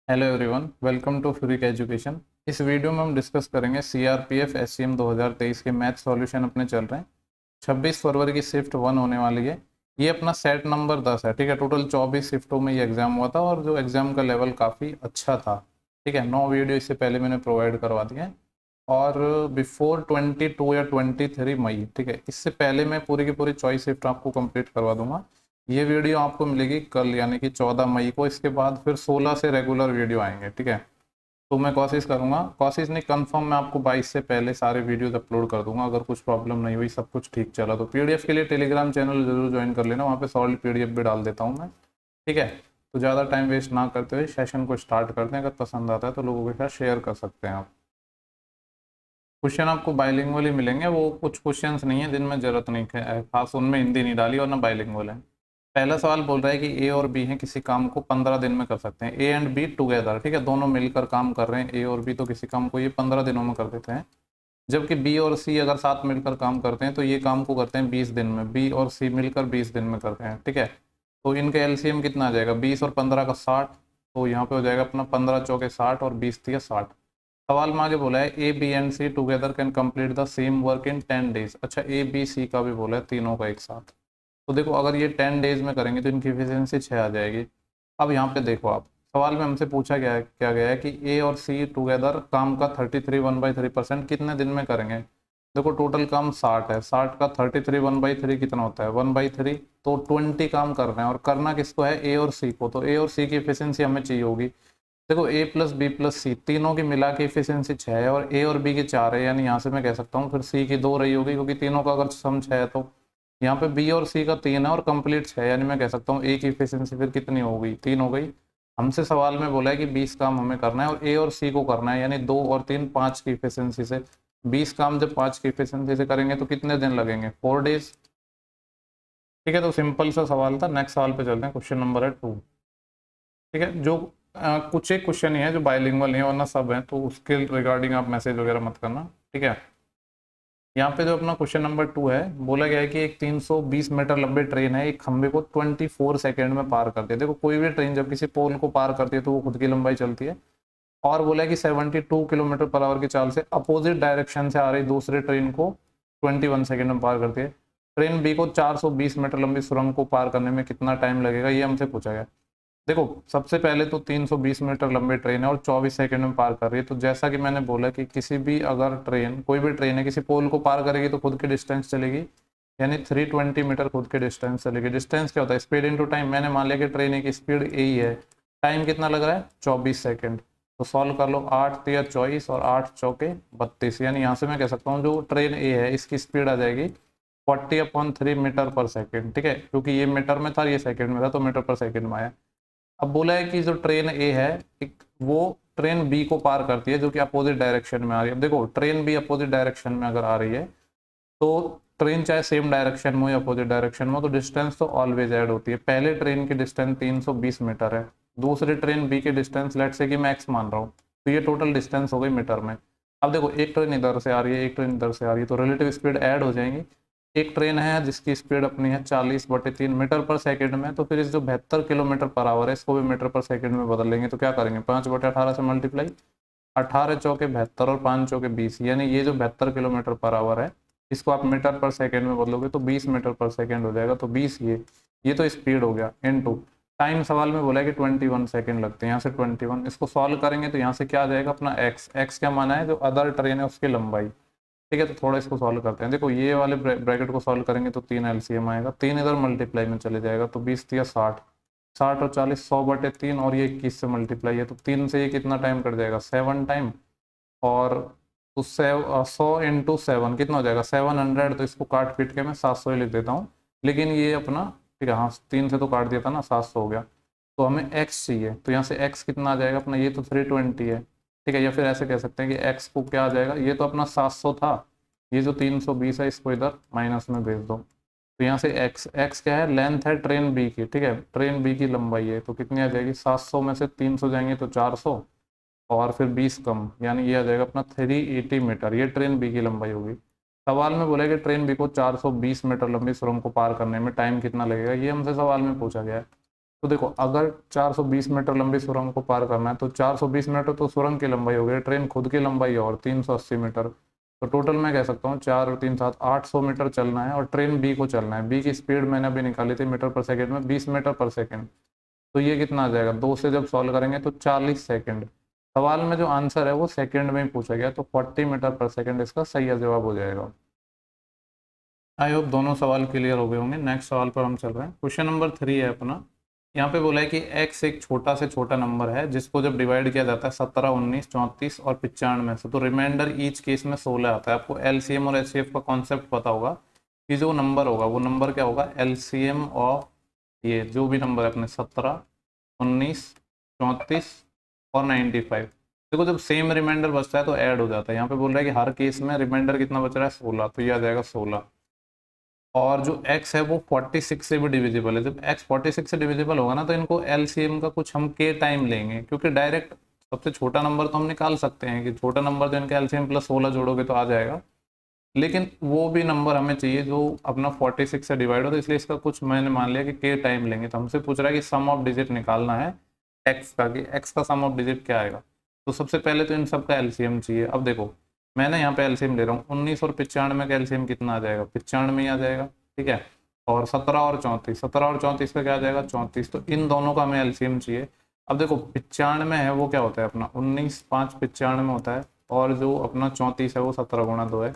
Hello everyone, welcome to freak education. इस video में हम डिस्कस करेंगे सीआरपीएफ एससीएम 2023 के मैथ सॉल्यूशन अपने चल रहे हैं। 26 फरवरी की शिफ्ट 1 होने वाली है। ये अपना सेट नंबर 10 है। ठीक है, टोटल 24 शिफ्टों में ये एग्जाम हुआ था और जो एग्जाम का लेवल काफ़ी अच्छा था। ठीक है, 9 वीडियो इससे पहले मैंने प्रोवाइड करवा दिए हैं और बिफोर 22 या 23 मई, ठीक है, इससे पहले मैं पूरी की पूरी चॉइस शिफ्ट आपको कंप्लीट करवा दूंगा। ये वीडियो आपको मिलेगी कल यानी कि 14 मई को। इसके बाद फिर 16 से रेगुलर वीडियो आएंगे। ठीक है, तो मैं कोशिश करूंगा, कोशिश नहीं कंफर्म, मैं आपको 22 से पहले सारे वीडियोज अपलोड कर दूंगा। अगर कुछ प्रॉब्लम नहीं हुई, सब कुछ ठीक चला, तो पीडीएफ के लिए टेलीग्राम चैनल जरूर ज्वाइन कर लेना। वहाँ पे सॉलिड पीडीएफ भी डाल देता हूँ मैं। ठीक है, तो ज़्यादा टाइम वेस्ट ना करते हुए सेशन को स्टार्ट करते हैं। अगर पसंद आता है तो लोगों के साथ शेयर कर सकते हैं आप। क्वेश्चन आपको बाइलिंगुअल ही मिलेंगे। वो कुछ क्वेश्चंस नहीं है जिनमें जरूरत नहीं है खास, उनमें हिंदी नहीं डाली और ना बाइलिंगुअल है। पहला सवाल बोल रहा है कि ए और बी हैं, किसी काम को 15 दिन में कर सकते हैं। ए एंड बी टुगेदर, ठीक है, दोनों मिलकर काम कर रहे हैं। ए और बी तो किसी काम को ये 15 दिनों में कर देते हैं। जबकि बी और सी अगर साथ मिलकर काम करते हैं तो ये काम को करते हैं 20 दिन में। बी और सी मिलकर 20 दिन में करते हैं। ठीक है, तो इनका एलसीएम कितना आ जाएगा? 20 और 15 का 60। तो यहाँ पे हो जाएगा अपना 15 चौके 60 और 20 तिया 60। सवाल में आगे बोला है A B and C together can complete the same work in 10 days. अच्छा, ए बी सी का भी बोला है, तीनों का एक साथ। तो देखो, अगर ये 10 डेज में करेंगे तो इनकी एफिशिएंसी 6 आ जाएगी। अब यहाँ पे देखो आप, सवाल में हमसे पूछा गया है, क्या गया है कि ए और सी टुगेदर काम का 33 1/3% कितने दिन में करेंगे। देखो, टोटल काम 60 है। 60 का 33 1/3 कितना होता है? 1/3। तो 20 काम कर रहे हैं और करना किसको है? ए और सी को। तो ए और सी की एफिशिएंसी हमें चाहिए होगी। देखो, ए प्लस बी प्लस सी तीनों की मिला के एफिशिएंसी 6 है और ए और बी की 4 है, यानी यहाँ से मैं कह सकता हूँ फिर सी की 2 रही होगी, क्योंकि तीनों का अगर सम 6 है तो यहाँ पे बी और सी का 3 है और कंप्लीट 6, यानी मैं कह सकता हूँ ए की एफिशिएंसी फिर कितनी हो गई? 3 हो गई। हमसे सवाल में बोला है कि 20 काम हमें करना है और ए और सी को करना है, यानी 2 और 3 5 की एफिशिएंसी से। 20 काम जब 5 की एफिशिएंसी से करेंगे तो कितने दिन लगेंगे? 4 डेज। ठीक है, तो सिंपल सा सवाल था। नेक्स्ट सवाल पे चलते हैं। क्वेश्चन नंबर है 2। ठीक है, जो कुछ एक क्वेश्चन ही है जो बाइलिंगुअल नहीं है, वरना सब है, तो उसके रिगार्डिंग आप मैसेज वगैरह मत करना। ठीक है, यहाँ पे जो अपना क्वेश्चन नंबर 2 है, बोला गया है कि एक 320 मीटर लंबी ट्रेन है, एक खंबे को 24 सेकेंड में पार करती है। देखो, कोई भी ट्रेन जब किसी पोल को पार करती है तो वो खुद की लंबाई चलती है। और बोला है कि 72 किलोमीटर पर आवर की चाल से अपोजिट डायरेक्शन से आ रही दूसरी ट्रेन को 21 सेकेंड में पार करती है। ट्रेन बी को 420 मीटर लंबी सुरंग को पार करने में कितना टाइम लगेगा, ये हमसे पूछा गया। देखो, सबसे पहले तो 320 मीटर लंबी ट्रेन है और 24 सेकंड में पार कर रही है। तो जैसा कि मैंने बोला कि किसी भी अगर ट्रेन, कोई भी ट्रेन है, किसी पोल को पार करेगी तो खुद की डिस्टेंस चलेगी, यानी 320 मीटर खुद की डिस्टेंस चलेगी। डिस्टेंस क्या होता है? Speed into time. मैंने मान लिया कि ट्रेन की स्पीड ए ही है। टाइम कितना लग रहा है? 24 सेकंड। तो सॉल्व कर लो। 8 तिया 24 और 8 चौके 32, यानी यहाँ से मैं कह सकता हूँ जो ट्रेन ए है इसकी स्पीड आ जाएगी 40/3 मीटर पर सेकेंड। ठीक है, क्योंकि ये मीटर में था, ये सेकेंड में था, तो मीटर पर सेकेंड में आया। अब बोला है कि जो ट्रेन ए है वो ट्रेन बी को पार करती है जो कि अपोजिट डायरेक्शन में आ रही है। देखो, ट्रेन बी अपोजिट डायरेक्शन में अगर आ रही है तो ट्रेन चाहे सेम डायरेक्शन में हो या अपोजिट डायरेक्शन में हो, तो डिस्टेंस तो ऑलवेज ऐड होती है। पहले ट्रेन की डिस्टेंस 320 मीटर है, दूसरी ट्रेन बी की डिस्टेंस लेट से कि मैं एक्स मान रहा हूँ, तो ये टोटल डिस्टेंस हो गई मीटर में। अब देखो, एक ट्रेन इधर से आ रही है, एक ट्रेन इधर से आ रही है, तो रिलेटिव स्पीड ऐड हो जाएंगी। एक ट्रेन है जिसकी स्पीड अपनी है 40/3 मीटर पर सेकंड में, तो फिर इस जो 72 किलोमीटर पर आवर है इसको भी मीटर पर सेकंड में बदल लेंगे। तो क्या करेंगे? 5/18 से मल्टीप्लाई, 18 चौके 72 और 5 चौके 20, यानी ये जो 72 किलोमीटर पर आवर है इसको आप मीटर पर सेकंड में बदलोगे तो 20 मीटर पर सेकंड हो जाएगा। तो 20 ये तो स्पीड हो गया इनटू टाइम। सवाल में बोला है कि 21 सेकंड लगते हैं, यहाँ से 21, इसको सॉल्व करेंगे तो यहाँ से क्या आ जाएगा अपना एक्स। एक्स क्या माना है? जो अदर ट्रेन है उसकी लंबाई। ठीक है, तो थोड़ा इसको सॉल्व करते हैं। देखो, ये वाले ब्रैकेट को सॉल्व करेंगे तो 3 एलसीएम आएगा, 3 इधर मल्टीप्लाई में चले जाएगा, तो 20 तिया 60, 60 और 40 100/3 और ये 21 से मल्टीप्लाई है, तो 3 से ये कितना टाइम कट जाएगा? 7 टाइम। और तो 100 × 7 कितना हो जाएगा? 700। तो इसको काट पीट के मैं 700 ही लिख देता हूँ, लेकिन ये अपना, ठीक है, हाँ 3 से तो काट दिया था ना, 700 हो गया। तो हमें x चाहिए, तो यहाँ से x कितना आ जाएगा अपना? ये तो 320 है। ठीक है, या फिर ऐसे कह सकते हैं कि x को क्या आ जाएगा, ये तो अपना 700 था, ये जो 320 है इसको इधर माइनस में भेज दो। तो यहाँ से x क्या है? लेंथ है ट्रेन बी की। ठीक है, ट्रेन बी की लंबाई है, तो कितनी आ जाएगी? 700 में से 300 जाएंगे तो 400 और फिर 20 कम, यानी ये आ जाएगा अपना 380 मीटर। ये ट्रेन बी की लंबाई होगी। सवाल में बोला कि ट्रेन बी को 420 मीटर लंबी सुरंग को पार करने में टाइम कितना लगेगा, ये हमसे सवाल में पूछा गया है। तो देखो अगर 420 मीटर लंबी सुरंग को पार करना है तो 420 मीटर तो सुरंग की लंबाई हो गई, ट्रेन खुद की लंबाई है और 380 मीटर, तो टोटल मैं कह सकता हूँ 4 और 3 7 800 मीटर चलना है। और ट्रेन बी को चलना है, बी की स्पीड मैंने अभी निकाली थी मीटर पर सेकेंड में 20 मीटर पर सेकेंड। तो ये कितना आ जाएगा, 2 से जब सॉल्व करेंगे तो 40 सेकेंड। सवाल में जो आंसर है वो सेकेंड में ही पूछा गया, तो 40 मीटर पर सेकेंड इसका सही जवाब हो जाएगा। आई होप दोनों सवाल क्लियर हो गए होंगे। नेक्स्ट सवाल पर हम चल रहे हैं। क्वेश्चन नंबर 3 है अपना। यहाँ पे बोला है कि x एक छोटा से छोटा नंबर है जिसको जब डिवाइड किया जाता है 17, 19, 34 और 95 से, तो रिमाइंडर ईच केस में 16 आता है। आपको एलसीएम और एचसीएफ का कॉन्सेप्ट पता होगा कि जो नंबर होगा वो नंबर क्या होगा, एलसीएम ऑफ ये जो भी नंबर है अपने 17, 19, 34 और 95। देखो जब सेम रिमाइंडर बचता है तो ऐड हो जाता है। यहाँ पे बोल रहा है कि हर केस में रिमाइंडर कितना बच रहा है, 16, तो ये आ जाएगा 16। और जो x है वो 46 से भी डिविजिबल है। जब x 46 से डिविजिबल होगा ना तो इनको एलसीएम का कुछ हम के टाइम लेंगे, क्योंकि डायरेक्ट सबसे छोटा नंबर तो हम निकाल सकते हैं कि छोटा नंबर जो इनका एलसीएम प्लस 16 जोड़ोगे तो आ जाएगा, लेकिन वो भी नंबर हमें चाहिए जो अपना 46 से डिवाइड हो, तो इसलिए इसका कुछ मैंने मान लिया कि के टाइम लेंगे। तो हमसे पूछ रहा है कि सम ऑफ डिजिट निकालना है x का, कि x का सम ऑफ डिजिट क्या आएगा। तो सबसे पहले तो इन सब का एलसीएम चाहिए। अब देखो मैंने यहाँ पे एलसीएम ले रहा हूँ, 19 और 95 का एलसीएम कितना आ जाएगा, 95 ही आ जाएगा, ठीक है। और 17 और 34, 17 और 34 का क्या आ जाएगा, 34। तो इन दोनों का हमें एलसीएम चाहिए। अब देखो 95 है वो क्या होता है अपना 19, 5 95 होता है, और जो अपना 34 है वो 17 गुणा 2 है।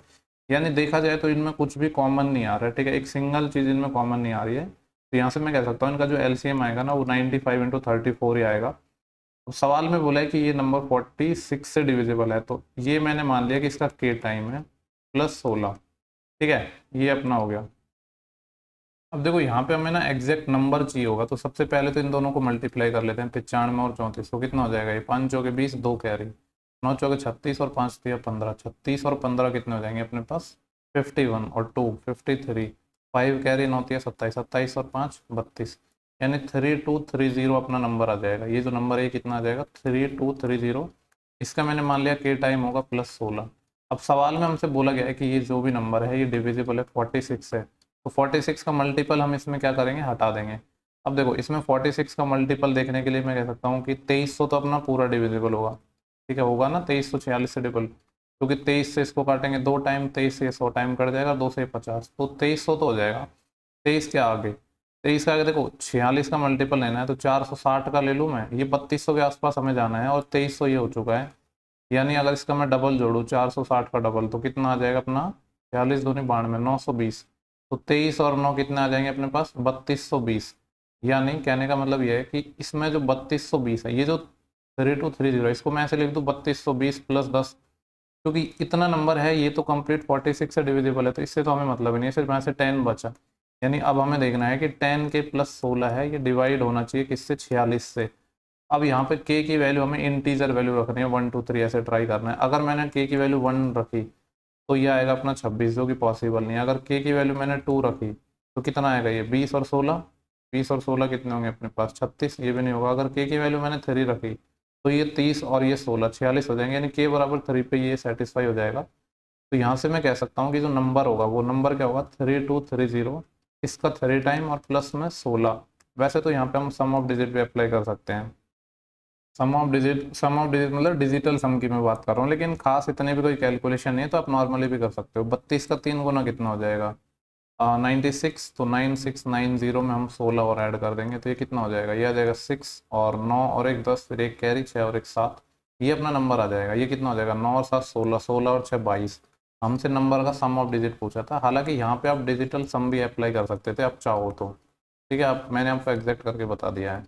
यानी देखा जाए तो इनमें कुछ भी कॉमन नहीं आ रहा है, ठीक है, एक सिंगल चीज़ इनमें कॉमन नहीं आ रही है। तो यहाँ से मैं कह सकता हूँ इनका जो एलसीएम आएगा ना वो 95 इंटू 34 ही आएगा। तो सवाल में बोला है कि ये नंबर 46 से डिविजिबल है, तो ये मैंने मान लिया कि इसका के टाइम है प्लस 16, ठीक है, ये अपना हो गया। अब देखो यहाँ पे हमें ना एग्जैक्ट नंबर चाहिए होगा, तो सबसे पहले तो इन दोनों को मल्टीप्लाई कर लेते हैं, 95 और 34, तो कितना हो जाएगा, ये 5 चौके 20, 2 कैरी, 9 चौके 36 और 5 दिया 15, 36 और 15 कितने हो जाएंगे अपने पास 51 और 2 53, 5 कैरी 9 दिया 27, 27 और 5 32, यानी 3230 अपना नंबर आ जाएगा। ये जो नंबर है कितना आ जाएगा 3230। इसका मैंने मान लिया के टाइम होगा प्लस 16। अब सवाल में हमसे बोला गया है कि ये जो भी नंबर है ये डिविजिबल है 46 से, तो 46 का मल्टीपल हम इसमें क्या करेंगे, हटा देंगे। अब देखो इसमें 46 का मल्टीपल देखने के लिए मैं कह सकता हूँ कि 2300 तो अपना पूरा डिविजिबल होगा, ठीक है, होगा ना 2346 से डिविजिबल, क्योंकि 23 से इसको काटेंगे 2 टाइम, 23 से 100 टाइम कट जाएगा, 2 से 50, तो 2300 तो हो जाएगा। 23 के आगे, 23 का आगे देखो 46 का मल्टीपल लेना है तो 460 का ले लूँ मैं, ये 3200 के आसपास हमें जाना है, और 2300 ये हो चुका है। यानी अगर इसका मैं डबल जोड़ूँ 460 का डबल तो कितना आ जाएगा अपना 46 दूनी 92, 920। तो 23 और 9 कितने आ जाएंगे अपने पास 3220। यानी कहने का मतलब यह है कि इसमें जो 3220 है, ये जो 3230 है, इसको मैं ऐसे लिख दूँ 3220 प्लस 10, क्योंकि इतना नंबर है ये तो कंप्लीट 46 से डिविजिबल है, तो इससे तो हमें मतलब ही नहीं है, सिर्फ यहाँ से 10 बचा। यानी अब हमें देखना है कि 10 के प्लस 16 है, ये डिवाइड होना चाहिए किससे 46 से। अब यहाँ पे k की वैल्यू हमें इंटीजर वैल्यू रखनी है, 1 2 3 ऐसे ट्राई करना है। अगर मैंने k की वैल्यू 1 रखी तो ये आएगा अपना 26, जो कि पॉसिबल नहीं है। अगर k की वैल्यू मैंने 2 रखी तो कितना आएगा, ये 20 और 16, 20 और 16 कितने होंगे अपने पास 36, ये भी नहीं होगा। अगर k की वैल्यू मैंने 3 रखी तो ये 30 और ये 16 46 हो जाएंगे, यानी k बराबर 3 पे ये सेटिस्फाई हो जाएगा। तो यहाँ से मैं कह सकता हूँ कि जो नंबर होगा वो नंबर क्या होगा 3230, इसका 3 टाइम और प्लस में 16। वैसे तो यहाँ पे हम सम ऑफ डिजिट भी अप्लाई कर सकते हैं। सम ऑफ डिजिट मतलब डिजिटल सम की मैं बात कर रहा हूँ, लेकिन खास इतने भी कोई कैलकुलेशन नहीं है, तो आप नॉर्मली भी कर सकते हो। 32 का 3 गुना कितना हो जाएगा 96, तो 9690 में हम 16 और ऐड कर देंगे, तो ये कितना हो जाएगा, ये आ जाएगा 6 और 9 और एक 10, फिर एक कैरी 6 और एक 7, ये अपना नंबर आ जाएगा। ये कितना हो जाएगा 9 और 7 16, 16 और 6 22। हमसे नंबर का सम ऑफ डिजिट पूछा था, हालांकि यहाँ पे आप डिजिटल सम भी अप्लाई कर सकते थे आप चाहो तो, ठीक है, आप मैंने आपको एग्जैक्ट करके बता दिया है।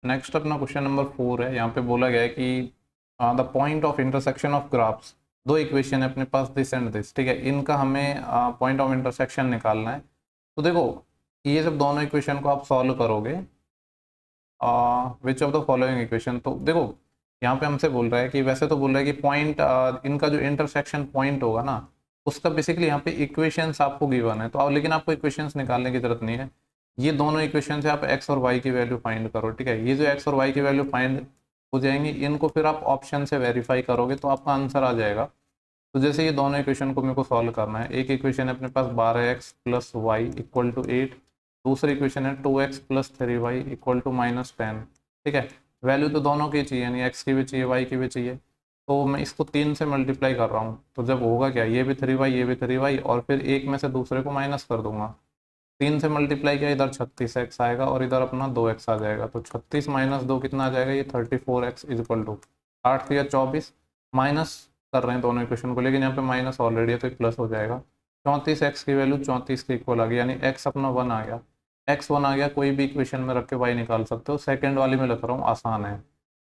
नेक्स्ट अपना क्वेश्चन नंबर 4 है। यहाँ पे बोला गया है कि the point of intersection of graphs, दो इक्वेशन है अपने पास दिस एंड दिस, ठीक है, इनका हमें पॉइंट ऑफ इंटरसेक्शन निकालना है। तो देखो ये जब दोनों इक्वेशन को आप सॉल्व करोगे, which of the following equation, तो देखो यहाँ पे हमसे बोल रहा है कि वैसे तो बोल रहा है कि पॉइंट इनका जो इंटरसेक्शन पॉइंट होगा ना उसका बेसिकली यहाँ पे इक्वेशंस आपको गिवन है, तो लेकिन आपको इक्वेशंस निकालने की जरूरत नहीं है। ये दोनों इक्वेशन से आप x और y की वैल्यू फाइंड करो, ठीक है, ये जो x और y की वैल्यू फाइंड हो जाएंगी, इनको फिर आप ऑप्शन से वेरीफाई करोगे तो आपका आंसर आ जाएगा। तो जैसे ये दोनों इक्वेशन को मेरे को सॉल्व करना है, एक इक्वेशन है अपने पास 12x plus y equal to 8, दूसरी इक्वेशन है 2x plus 3y equal to -10। ठीक है, वैल्यू तो दोनों की चाहिए, यानी x की भी चाहिए y की भी चाहिए। तो मैं इसको 3 से मल्टीप्लाई कर रहा हूँ, तो जब होगा क्या, ये भी 3y ये भी 3y, और फिर एक में से दूसरे को माइनस कर दूंगा। 3 से मल्टीप्लाई किया, इधर 36x आएगा और इधर अपना 2x आ जाएगा। तो 36 माइनस 2 कितना आ जाएगा, ये 34x इज इक्वल टू 8 या 24, माइनस कर रहे हैं दोनों इक्वेशन को, लेकिन यहाँ पे माइनस ऑलरेडी है तो प्लस हो जाएगा। 34x की वैल्यू 34 के इक्वल आ गई, यानी x अपना 1 आ गया। x 1 आ गया, कोई भी इक्वेशन में रख के y निकाल सकते हो, सेकेंड वाली में लिख रहा हूँ, आसान है।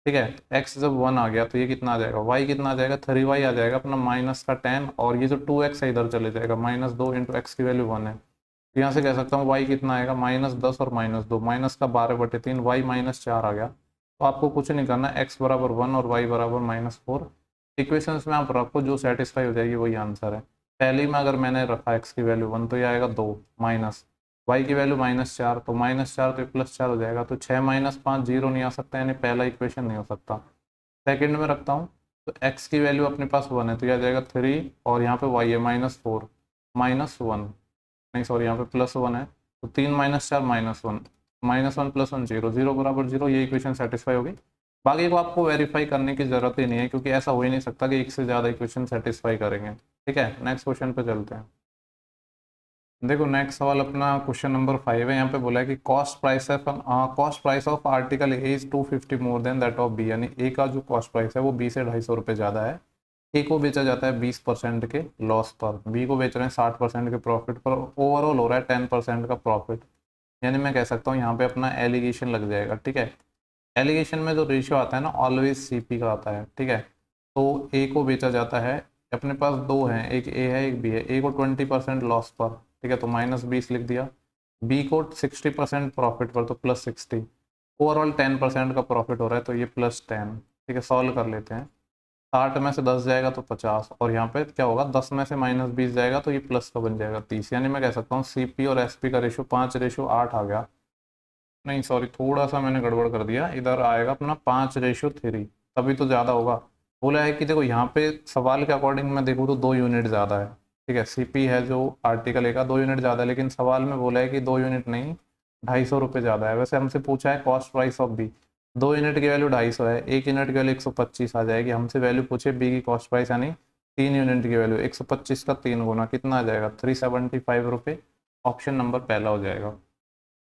ठीक है, x जब 1 आ गया तो ये कितना आ जाएगा, y कितना आ जाएगा, 3y आ जाएगा अपना माइनस का 10, और ये जो 2x है इधर चले जाएगा, -2 इंटू एक्स की वैल्यू 1 है। तो यहाँ से कह सकता हूँ y कितना आएगा, -10 और -2, माइनस का 12/3, y -4 आ गया। तो आपको कुछ नहीं करना, x बराबर 1 और y बराबर -4। इक्वेशंस में आप रखो, जो सेटिस्फाई हो जाएगी वही आंसर है। पहली में अगर मैंने रखा x की वैल्यू 1 तो ये आएगा 2, माइनस y की वैल्यू -4, तो -4 तो +4 हो जाएगा। तो 6 - 5 0 नहीं आ सकता, यानी पहला इक्वेशन नहीं हो सकता। सेकंड में रखता हूँ, तो x की वैल्यू अपने पास 1 है तो यह आ जाएगा 3, और यहाँ पे y है -4 -1, नहीं सॉरी यहाँ पे +1 है, तो 3 - 4 -1, -1 + 1 0, 0 बराबर 0, ये इक्वेशन सेटिस्फाई होगी। बाकी को आपको वेरीफाई करने की जरूरत ही नहीं है, क्योंकि ऐसा हो ही नहीं सकता कि एक से ज़्यादा इक्वेशन सेटिस्फाई करेंगे। ठीक है, नेक्स्ट क्वेश्चन पे चलते हैं। देखो नेक्स्ट सवाल अपना क्वेश्चन नंबर 5 है। यहाँ पे बोला है कि cost price of article A is 250 more than that of B, यानी ए का जो कॉस्ट प्राइस है वो बी से 250 रुपये ज़्यादा है। ए को बेचा जाता है 20% के लॉस पर, बी को बेच रहे हैं 60% के प्रॉफिट पर, ओवरऑल हो रहा है 10% का प्रॉफिट। यानी मैं कह सकता हूँ यहाँ पे अपना एलिगेशन लग जाएगा। ठीक है, एलिगेशन में जो रेशियो आता है ना, ऑलवेज सीपी का आता है। ठीक है, तो ए को बेचा जाता है, अपने पास दो हैं, एक ए है एक बी है, ए को 20% लॉस पर, ठीक है तो -20 लिख दिया, बी को 60% प्रॉफिट पर तो +60, ओवरऑल 10% का प्रॉफिट हो रहा है तो ये +10। ठीक है, सॉल्व कर लेते हैं। 60 में से 10 जाएगा तो 50, और यहाँ पे क्या होगा, 10 में से -20 जाएगा तो ये प्लस का बन जाएगा 30। यानी मैं कह सकता हूँ सीपी और एसपी का रेशियो 5:8 आ गया। नहीं सॉरी, थोड़ा सा मैंने गड़बड़ कर दिया, इधर आएगा अपना 5:3, तभी तो ज़्यादा होगा। बोला है कि देखो यहाँ पे सवाल के अकॉर्डिंग मैं देखूँ तो 2 यूनिट ज़्यादा है। ठीक है, सीपी है जो आर्टिकल ए का 2 यूनिट ज़्यादा है, लेकिन सवाल में बोला है कि 2 यूनिट नहीं, 250 रुपये ज़्यादा है। वैसे हमसे पूछा है cost price of B, 2 unit की वैल्यू 250 है, 1 यूनिट की वैल्यू 125 आ जाएगी। हमसे वैल्यू पूछे बी की कॉस्ट प्राइस, यानी 3 यूनिट की वैल्यू 125 का 3 गुना कितना आ जाएगा, 375 रुपये। ऑप्शन नंबर पहला हो जाएगा।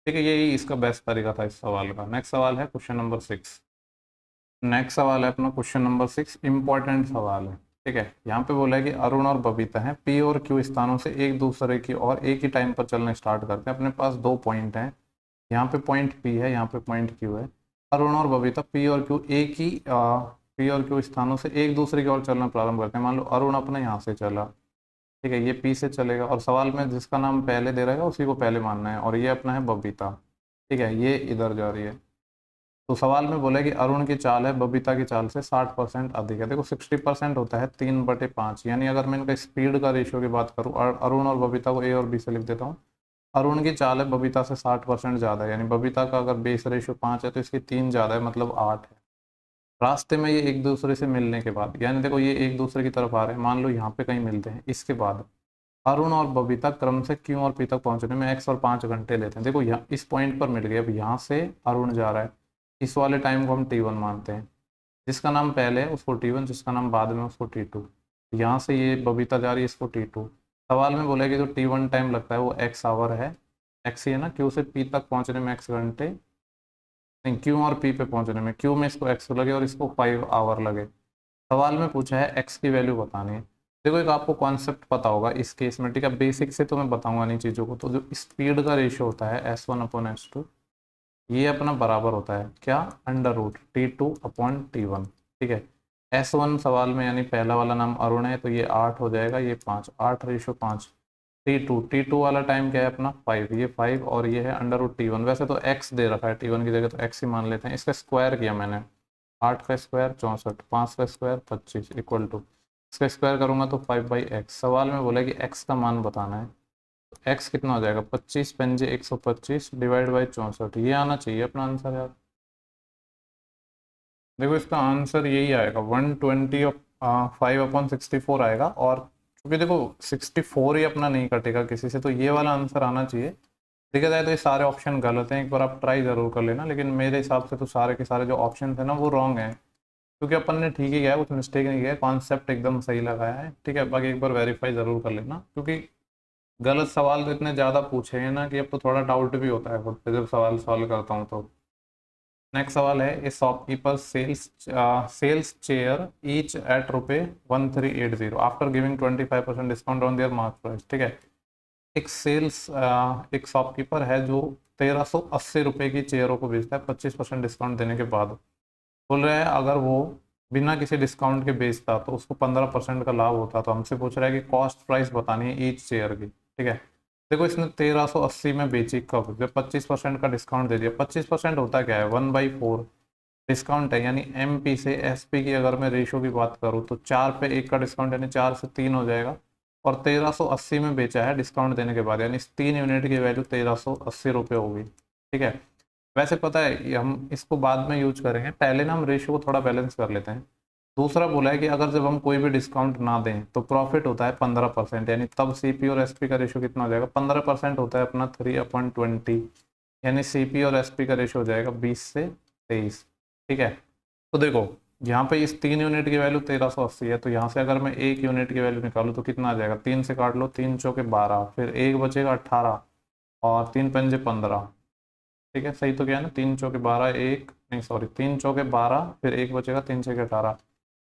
ठीक है, यही इसका बेस्ट तरीका था इस सवाल का। नेक्स्ट सवाल है क्वेश्चन नंबर 6। नेक्स्ट सवाल है अपना क्वेश्चन नंबर 6, इंपॉर्टेंट सवाल है। ठीक है, यहाँ पे बोला है कि अरुण और बबीता हैं, पी और क्यू स्थानों से एक दूसरे की और एक ही टाइम पर चलने स्टार्ट करते हैं। अपने पास 2 पॉइंट हैं, यहाँ पे पॉइंट पी है, यहाँ पे पॉइंट क्यू है। अरुण और बबीता पी और क्यू पी और क्यू स्थानों से एक दूसरे की ओर चलना प्रारंभ करते हैं। मान लो अरुण अपने यहाँ से चला, ठीक है, ये पी से चलेगा, और सवाल में जिसका नाम पहले दे रहेगा उसी को पहले मानना है, और ये अपना है बबीता। ठीक है, ये इधर जा रही है। तो सवाल में बोला है कि अरुण की चाल है बबीता की चाल से 60% अधिक है। देखो 60% होता है 3/5, यानी अगर मैं इनका स्पीड का रेशियो की बात करूँ, अरुण और बबीता को ए और बी से लिख देता हूँ। अरुण की चाल है बबीता से 60% ज़्यादा है, यानी बबीता का अगर बेस रेशियो 5 है तो इसकी 3 ज़्यादा है, मतलब 8 है। रास्ते में ये एक दूसरे से मिलने के बाद, यानी देखो ये एक दूसरे की तरफ आ रहे हैं, मान लो यहाँ पे कहीं मिलते हैं, इसके बाद अरुण और बबीता क्रम से क्यू और पी तक पहुंचने में x और 5 घंटे लेते हैं। देखो यहाँ इस पॉइंट पर मिल गए, अब यहाँ से अरुण जा रहा है, इस वाले टाइम को हम t1 मानते हैं, जिसका नाम पहले है उसको t1, जिसका नाम बाद में उसको t2। यहाँ से ये बबीता जा रही है, इसको t2। सवाल में बोला है कि जो t1 टाइम लगता है वो x आवर है, x ही है ना, q से p तक पहुँचने में x घंटे, नहीं q और p पे पहुँचने में, q में इसको x लगे और इसको 5 आवर लगे। सवाल में पूछा है x की वैल्यू बतानी है। देखो एक आपको कॉन्सेप्ट पता होगा इस केस में, ठीक है, बेसिक से तो मैं बताऊंगा नहीं चीज़ों को। तो जो स्पीड का रेशियो होता है S1/S2, ये अपना बराबर होता है क्या, √T2/T1। ठीक है, S1 सवाल में यानी पहला वाला नाम अरुण है तो ये 8 हो जाएगा, ये 5, 8:5। T2 वाला टाइम क्या है अपना 5, ये 5 और ये है √T1। वैसे तो x दे रखा है T1 की जगह, तो x ही मान लेते हैं। इसका स्क्वायर किया मैंने, 8 का स्क्वायर 64, 5 का स्क्वायर 25 इक्वल टू, इसका स्क्वायर करूंगा तो 5/x। सवाल में बोला कि x का मान बताना है, तो x कितना हो जाएगा, 25 पंजे 125 डिवाइड बाई 64, ये आना चाहिए अपना आंसर यार। देखो इसका आंसर यही आएगा, 120/5/64 आएगा। और क्योंकि देखो 64 ही अपना नहीं कटेगा किसी से, तो ये वाला आंसर आना चाहिए देखा जाए तो ये सारे ऑप्शन गलत हैं, एक बार आप ट्राई ज़रूर कर लेना, लेकिन मेरे हिसाब से तो सारे के सारे जो ऑप्शन है ना वो रॉन्ग है, क्योंकि अपन ने ठीक ही किया है, कुछ मिस्टेक नहीं किया है, कॉन्सेप्ट एकदम सही लगाया है। ठीक है, बाकी एक बार वेरीफाई ज़रूर कर लेना, क्योंकि गलत सवाल तो इतने ज़्यादा पूछे हैं ना कि अब तो थोड़ा डाउट भी होता है खुद पे जब सवाल सॉल्व करता हूँ तो। नेक्स्ट सवाल है, a shopkeeper sells chair each at ₹1380 after giving 25% discount on their mark price. ठीक है, एक शॉपकीपर है जो 1380 रुपये की चेयरों को बेचता है 25% डिस्काउंट देने के बाद। बोल रहा है अगर वो बिना किसी डिस्काउंट के बेचता तो उसको 15% का लाभ होता। तो हमसे पूछ रहा है कि कॉस्ट प्राइस बतानी है ईच चेयर की। ठीक है, देखो इसने 1380 में बेची कब, जब 25% का डिस्काउंट दे दिया। 25% होता क्या है, 1/4 डिस्काउंट है, यानी MP से SP की अगर मैं रेशो की बात करूँ तो 4 पे 1 का डिस्काउंट, यानी 4 से 3 हो जाएगा। और 1380 में बेचा है डिस्काउंट देने के बाद, यानी इस 3 यूनिट की वैल्यू 1380 रुपये होगी। ठीक है, वैसे पता है ये हम इसको बाद में यूज करेंगे, पहले ना हम रेशियो को थोड़ा बैलेंस कर लेते हैं। दूसरा बोला है कि अगर जब हम कोई भी डिस्काउंट ना दें तो प्रॉफिट होता है 15%, यानी तब CP और SP का रेशियो कितना हो जाएगा, 15% होता है अपना 3/20, यानी CP और SP का रेशियो हो जाएगा 20/23। ठीक है, तो देखो यहाँ पे इस 3 यूनिट की वैल्यू 1380 है, तो यहाँ से अगर मैं 1 यूनिट की वैल्यू निकालूँ तो कितना आ जाएगा, 3 से काट लो, 3 चौके 12, फिर 1 बचेगा 18 और 3 पंजे 15। ठीक है, सही तो क्या है ना, 3 चौके 12, एक नहीं सॉरी 3 चौके 12, फिर 1 बचेगा, 3 छके 18।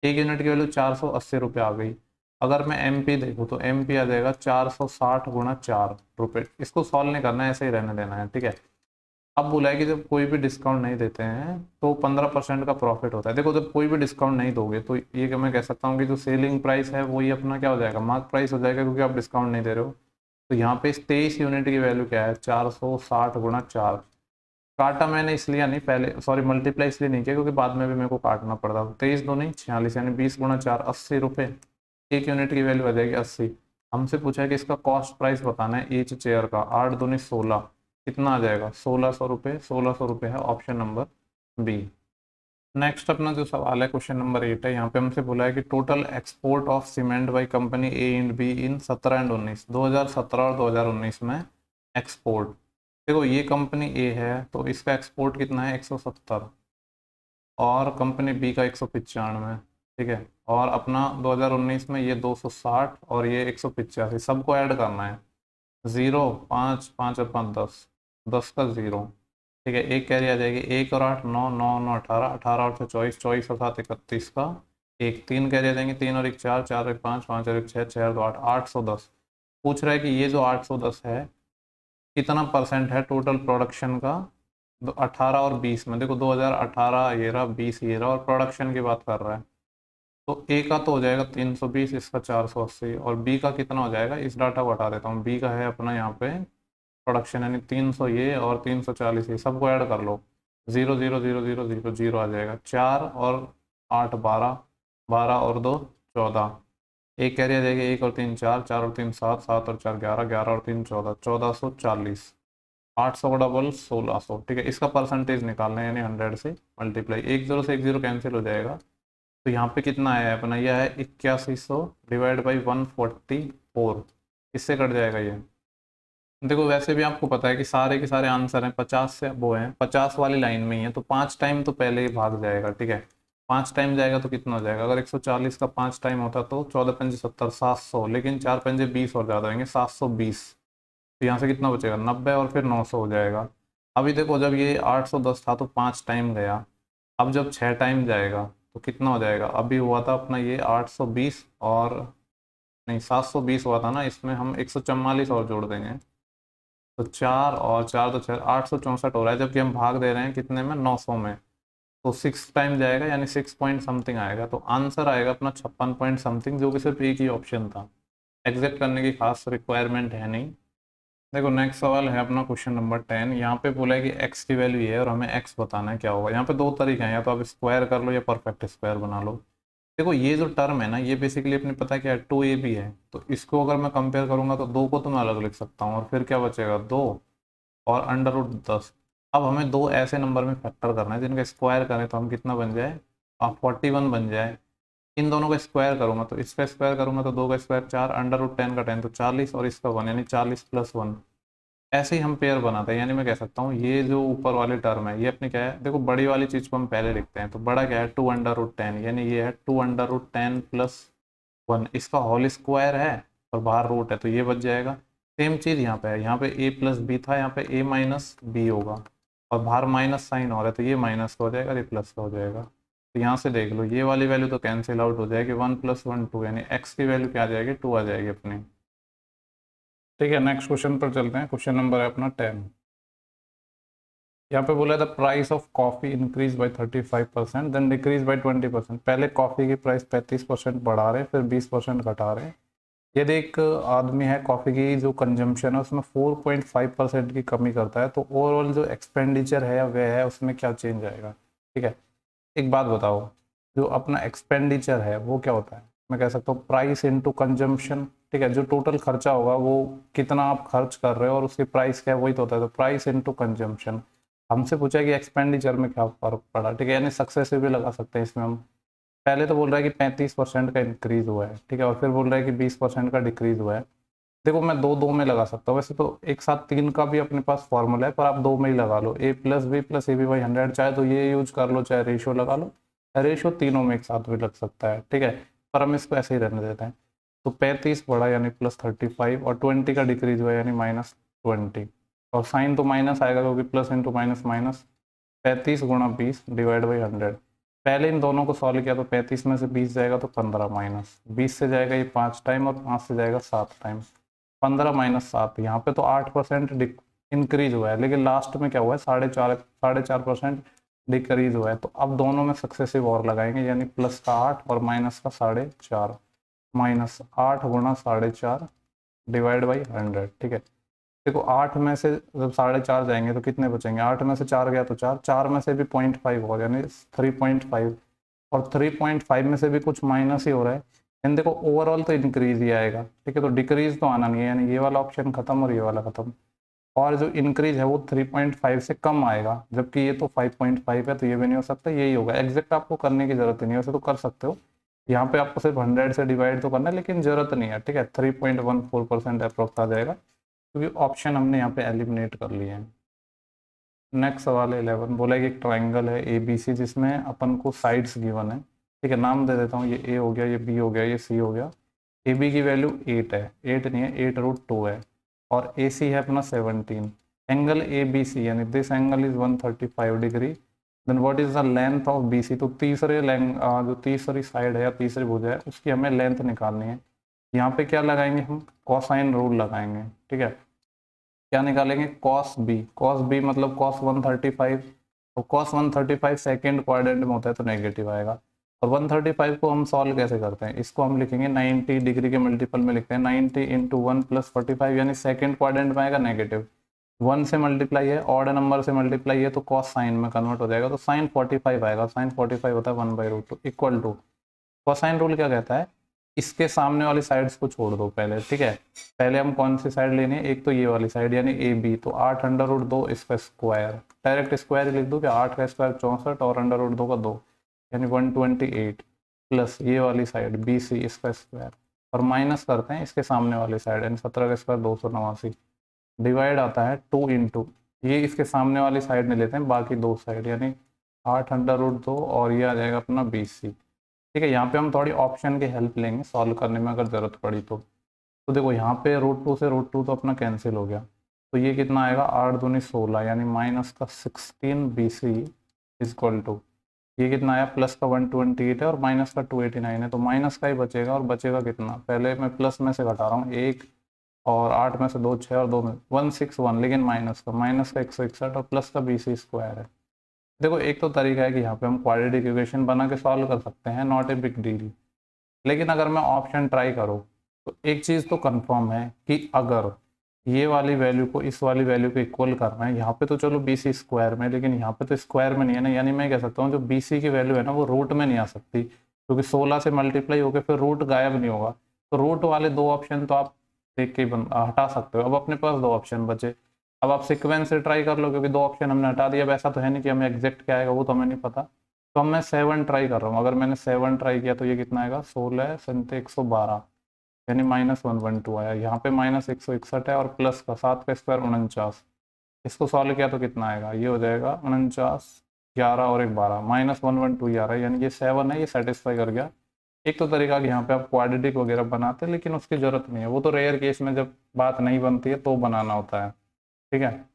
1 यूनिट की वैल्यू 480 रुपये आ गई। अगर मैं MP देखूँ तो MP आ जाएगा 460 गुणा 4 रुपये। इसको सॉल्व नहीं करना है, ऐसे ही रहने देना है। ठीक है, अब बोला है कि जब कोई भी डिस्काउंट नहीं देते हैं तो 15% का प्रॉफिट होता है। देखो जब कोई भी डिस्काउंट नहीं दोगे तो ये मैं कह सकता हूँ कि जो सेलिंग प्राइस है वही अपना क्या हो जाएगा, मार्क प्राइस हो जाएगा, क्योंकि आप डिस्काउंट नहीं दे रहे हो। तो यहाँ पे इस 23 यूनिट की वैल्यू क्या है, 460 गुणा 4। काटा मैंने इसलिए नहीं, पहले सॉरी मल्टीप्लाई इसलिए नहीं किया क्योंकि बाद में भी मेरे को काटना पड़ता। 23 दूनी 46, यानी 20 गुणा 4 80 रुपये। 1 यूनिट की वैल्यू आ जाएगी 80। हमसे पूछा है कि इसका कॉस्ट प्राइस बताना है ईच चेयर का। 8 दूनी 16, कितना आ जाएगा, 1600 रुपये। 1600 रुपये है ऑप्शन नंबर बी। नेक्स्ट अपना जो सवाल है क्वेश्चन नंबर 8 है, यहाँ पे हमसे बोला है कि total export of cement by company A and be in 17 and 19, 2017 और 2019 में एक्सपोर्ट। देखो ये कंपनी ए है तो इसका एक्सपोर्ट कितना है, 170, और कंपनी बी का 195। ठीक है, और अपना 2019 में ये 260 और ये 185, सबको ऐड करना है। 0 5 5 और 5 10, 10 का 0। ठीक है, एक कैरी आ जाएगी, 1 और 8 9 9 9 18, 18 और 6 24, 24 और 7 31 का एक, 3 कैरी आ जाएंगे, 3 और 1 4, 4 और 1 5, 5 और 1 6, 6 और 2 8, 810। पूछ रहा है कि ये जो 810 है कितना परसेंट है टोटल प्रोडक्शन का 18 और 20 में। देखो 2018 ये रहा, 20 ये रहा, और प्रोडक्शन की बात कर रहा है। तो ए का तो हो जाएगा 320, इसका 480, और बी का कितना हो जाएगा, इस डाटा को हटा देता हूँ। बी का है अपना यहाँ पे प्रोडक्शन, यानी 300 ये और 340 ये, सबको ऐड कर लो। 0 0 0 0 0 0 आ जाएगा। 4 और 8 12, 12 और 2 14, एक कैरी आ जाएगी, 1 और 3 4, 4 और 3 7, 7 और 4 11, 11 और 3 14, 1440। 800 का डबल 1600। ठीक है, इसका परसेंटेज निकालना है, यानी 100 से मल्टीप्लाई। 1 0 से 1 0 कैंसिल हो जाएगा, तो यहाँ पे कितना आया है अपना, यह है 8100 डिवाइड बाई 144, इससे कट जाएगा ये। देखो वैसे भी आपको पता है कि सारे के सारे आंसर हैं 50 से, वो हैं 50 वाली लाइन में ही है, तो 5 टाइम तो पहले ही भाग जाएगा। ठीक है, 5 टाइम जाएगा तो कितना हो जाएगा, अगर 140 का 5 टाइम होता तो 14 पंजे 70, 700, लेकिन 4 पंजे 20 और ज़्यादा होंगे 720। तो यहाँ से कितना बचेगा, 90, और फिर 900 हो जाएगा। अभी देखो जब ये 810 था तो 5 टाइम गया, अब जब 6 टाइम जाएगा तो कितना हो जाएगा। अभी हुआ था अपना ये 820, और नहीं 720 हुआ था ना, इसमें हम 144 और जोड़ देंगे, तो 4 और 4 तो 6, 864 हो रहा है, जबकि हम भाग दे रहे हैं कितने में, 900 में। तो 6 टाइम जाएगा, यानी 6 पॉइंट समथिंग आएगा, तो आंसर आएगा अपना 56 पॉइंट समथिंग, जो कि सिर्फ एक ही ऑप्शन था। एग्जैक्ट करने की खास रिक्वायरमेंट है नहीं। देखो नेक्स्ट सवाल है अपना क्वेश्चन नंबर 10। यहाँ पे बोला है कि x की वैल्यू ये है और हमें x बताना है क्या होगा। यहाँ पे दो तरीके हैं, या तो आप स्क्वायर कर लो या परफेक्ट स्क्वायर बना लो। देखो ये जो टर्म है ना, ये बेसिकली अपने पता है क्या है, 2ab है, तो इसको अगर मैं कंपेयर करूंगा तो 2 को तो मैं अलग लिख सकता हूँ, और फिर क्या बचेगा 2 और √10। अब हमें दो ऐसे नंबर में फैक्टर करना है जिनका स्क्वायर करें तो हम कितना बन जाए, 41 बन जाए। इन दोनों का स्क्वायर करूंगा तो इसका स्क्वायर करूंगा तो 2 का स्क्वायर 4, √10 का 10 तो 40, और इसका 1, यानी 40 + 1। ऐसे ही हम पेयर बनाते हैं, यानी मैं कह सकता हूँ ये जो ऊपर वाली टर्म है ये अपनी क्या है, देखो बड़ी वाली चीज को हम पहले लिखते हैं, तो बड़ा क्या है 2√10, यानी ये है 2√10+1, इसका होल स्क्वायर है और बाहर रूट है तो ये बच जाएगा। सेम चीज यहाँ पे है, यहाँ पे a+b था, यहाँ पे a-b होगा और बाहर माइनस साइन हो रहा है तो ये माइनस का हो जाएगा, ये प्लस का हो जाएगा। तो यहाँ से देख लो ये वाली वैल्यू तो कैंसिल आउट हो जाएगी, 1+1 2, यानी x की वैल्यू क्या आ जाएगी, 2 आ जाएगी अपनी। ठीक है, नेक्स्ट क्वेश्चन पर चलते हैं। क्वेश्चन नंबर है अपना 10। यहाँ पे बोला था price of coffee increase by 35% then decrease by 20%। पहले कॉफी की प्राइस 35% बढ़ा रहे हैं, फिर 20% घटा रहे हैं। यदि एक आदमी है कॉफी की जो कंजम्पशन है उसमें 4.5% की कमी करता है, तो ओवरऑल जो एक्सपेंडिचर है वह है उसमें क्या चेंज आएगा। ठीक है, एक बात बताओ, जो अपना एक्सपेंडिचर है वो क्या होता है, मैं कह सकता हूँ प्राइस इनटू कंजम्पशन। ठीक है, जो टोटल खर्चा होगा वो कितना आप खर्च कर रहे हो और उसकी प्राइस क्या है वही तो होता है, तो प्राइस इनटू कंजम्पशन। हमसे पूछा कि एक्सपेंडिचर में क्या फर्क पड़ा। ठीक है, यानी सक्सेसिव भी लगा सकते हैं इसमें हम। पहले तो बोल रहा है कि 35% का इंक्रीज हुआ है, ठीक है, और फिर बोल रहा है कि 20% का डिक्रीज हुआ है। देखो मैं दो दो में लगा सकता हूँ, वैसे तो एक साथ तीन का भी अपने पास फॉर्मूला है, पर आप दो में ही लगा लो, a+b+ab/100, चाहे तो ये यूज कर लो चाहे रेशियो लगा लो। रेशियो तीनों में एक साथ भी लग सकता है, ठीक है, पर हम इसको ऐसे ही रहने देते हैं। तो 35 बढ़ा यानी +35, और 20 का डिक्रीज हुआ यानी -20, और साइन तो माइनस आएगा क्योंकि प्लस इंटू माइनस माइनस। 35 × 20 ÷ 100। पहले इन दोनों को सॉल्व किया तो 35 में से 20 जाएगा तो 15, माइनस 20 से जाएगा ये 5 टाइम और 5 से जाएगा 7 टाइम। 15 - 7, यहाँ पे तो 8% इंक्रीज हुआ है, लेकिन लास्ट में क्या हुआ है, 4.5% डिक्रीज हुआ है। तो अब दोनों में सक्सेसिव और लगाएंगे, यानी प्लस का 8 और माइनस का 4.5, -8 × 4.5 ÷ 100। ठीक है, देखो 8 में से जब 4.5 जाएंगे तो कितने बचेंगे, 8 में से 4 गया तो 4, 4 में से भी 0.5 होगा यानी 3.5, और 3.5 में से भी कुछ माइनस ही हो रहा है, यानी देखो ओवरऑल तो इंक्रीज ही आएगा। ठीक है, तो डिक्रीज तो आना नहीं है, यानी ये वाला ऑप्शन खत्म और ये वाला खत्म। और जो इंक्रीज है वो 3.5 से कम आएगा, जबकि ये तो 5.5 है, तो ये भी नहीं हो सकता, यही होगा। एग्जैक्ट आपको करने की जरूरत ही नहीं है, वैसे तो कर सकते हो, यहाँ पे आपको सिर्फ 100 से डिवाइड तो करना है, लेकिन जरूरत नहीं है। ठीक है, 3.14% अप्रोक्स आ जाएगा, क्योंकि ऑप्शन हमने यहाँ पे एलिमिनेट कर लिए हैं। नेक्स्ट सवाल है 11। बोला है कि एक ट्राइंगल है ए बी सी जिसमें अपन को साइड्स गिवन है। ठीक है, नाम दे देता हूँ, ये ए हो गया, ये बी हो गया, ये सी हो गया। ए बी की वैल्यू 8 है, 8 नहीं है, 8√2 है, और ए सी है अपना 17। एंगल ए बी सी यानी this angle is 135 degree, then what is the length of B C. तो जो तीसरी साइड है या तीसरी भुजा है उसकी हमें लेंथ निकालनी है। यहाँ पे क्या लगाएंगे हम, कॉसाइन रूल लगाएंगे। ठीक है, क्या निकालेंगे, cos b मतलब cos 135, तो cos 135 सेकेंड क्वाड्रेंट में होता है तो नेगेटिव आएगा। और 135 को हम सॉल्व कैसे करते हैं, इसको हम लिखेंगे 90 डिग्री के मल्टीपल में लिखते हैं, 90 × 1 + 45, यानी सेकेंड क्वाड्रेंट में आएगा नेगेटिव। 1 से मल्टीप्लाई है, ऑड नंबर से मल्टीप्लाई है, तो कॉस साइन में कन्वर्ट हो जाएगा, तो साइन 45 आएगा। साइन 45 होता है 1/√2 इक्वल टू, कोसाइन रूल क्या कहता है, इसके सामने वाली साइड्स को छोड़ दो पहले। ठीक है, पहले हम कौन सी साइड लेनी है, एक तो ये वाली साइड यानी ए बी, तो 8√2 इसका स्क्वायर, डायरेक्ट स्क्वायर लिख दो कि 8 का स्क्वायर 64 और √2 का 2 यानी 128, प्लस ये वाली साइड बी सी इसका स्क्वायर, और माइनस करते हैं इसके सामने वाली साइड यानी 17 का स्क्वायर 289, डिवाइड आता है 2 इंटू, ये इसके सामने वाली साइड में लेते हैं बाकी दो साइड, यानी 8√2 और ये आ जाएगा अपना बी सी। ठीक है, यहाँ पे हम थोड़ी ऑप्शन की हेल्प लेंगे सॉल्व करने में अगर ज़रूरत पड़ी तो देखो यहाँ पे √2 से √2 तो अपना कैंसिल हो गया, तो ये कितना आएगा, 8 दूनी 16 यानी माइनस का 16 बी सी इजक्वल टू, ये कितना आया, प्लस का 128 है और माइनस का 289 है, तो माइनस का ही बचेगा, और बचेगा कितना, पहले मैं प्लस में से घटा रहा हूँ, 1 और 8 में से 2 6 और 2 में 161, लेकिन माइनस का 161 और प्लस का बी सी स्क्वायर है। देखो एक तो तरीका है कि यहाँ पे हम क्वाड्रेटिक इक्वेशन बना के सॉल्व कर सकते हैं, नॉट ए बिग डील, लेकिन अगर मैं ऑप्शन ट्राई करूँ तो एक चीज़ तो कंफर्म है कि अगर ये वाली वैल्यू को इस वाली वैल्यू को इक्वल करना है, यहाँ पे तो चलो बी सी स्क्वायर में, लेकिन यहाँ पे तो स्क्वायर में नहीं है ना, यानी मैं कह सकता हूँ जो बी सी की वैल्यू है ना वो रूट में नहीं आ सकती, क्योंकि 16 से मल्टीप्लाई होकर फिर रूट गायब नहीं होगा, तो रूट वाले दो ऑप्शन तो आप देख के हटा सकते हो। अब अपने पास दो ऑप्शन बचे, अब आप सिक्वेंस से ट्राई कर लो, क्योंकि दो ऑप्शन हमने हटा दिया, वैसा तो है नहीं कि हमें एग्जैक्ट क्या आएगा वो तो हमें नहीं पता, तो अब मैं 7 ट्राई कर रहा हूँ। अगर मैंने 7 ट्राई किया तो ये कितना आएगा, 16 7 112, यानी -112 आया। यहाँ पे -161 है और प्लस का 7 का स्क्वायर 49। इसको सॉल्व किया तो कितना आएगा, ये हो जाएगा 49, 11 और एक 12, -112 ही आ रहा है, यानी ये 7 है, ये सेटिस्फाई कर गया। एक तो तरीका कि यहाँ पे आप क्वाड्रेटिक वगैरह बनाते हैं, लेकिन उसकी जरूरत नहीं है, वो तो रेयर केस में जब बात नहीं बनती है तो बनाना होता है। ठीक है,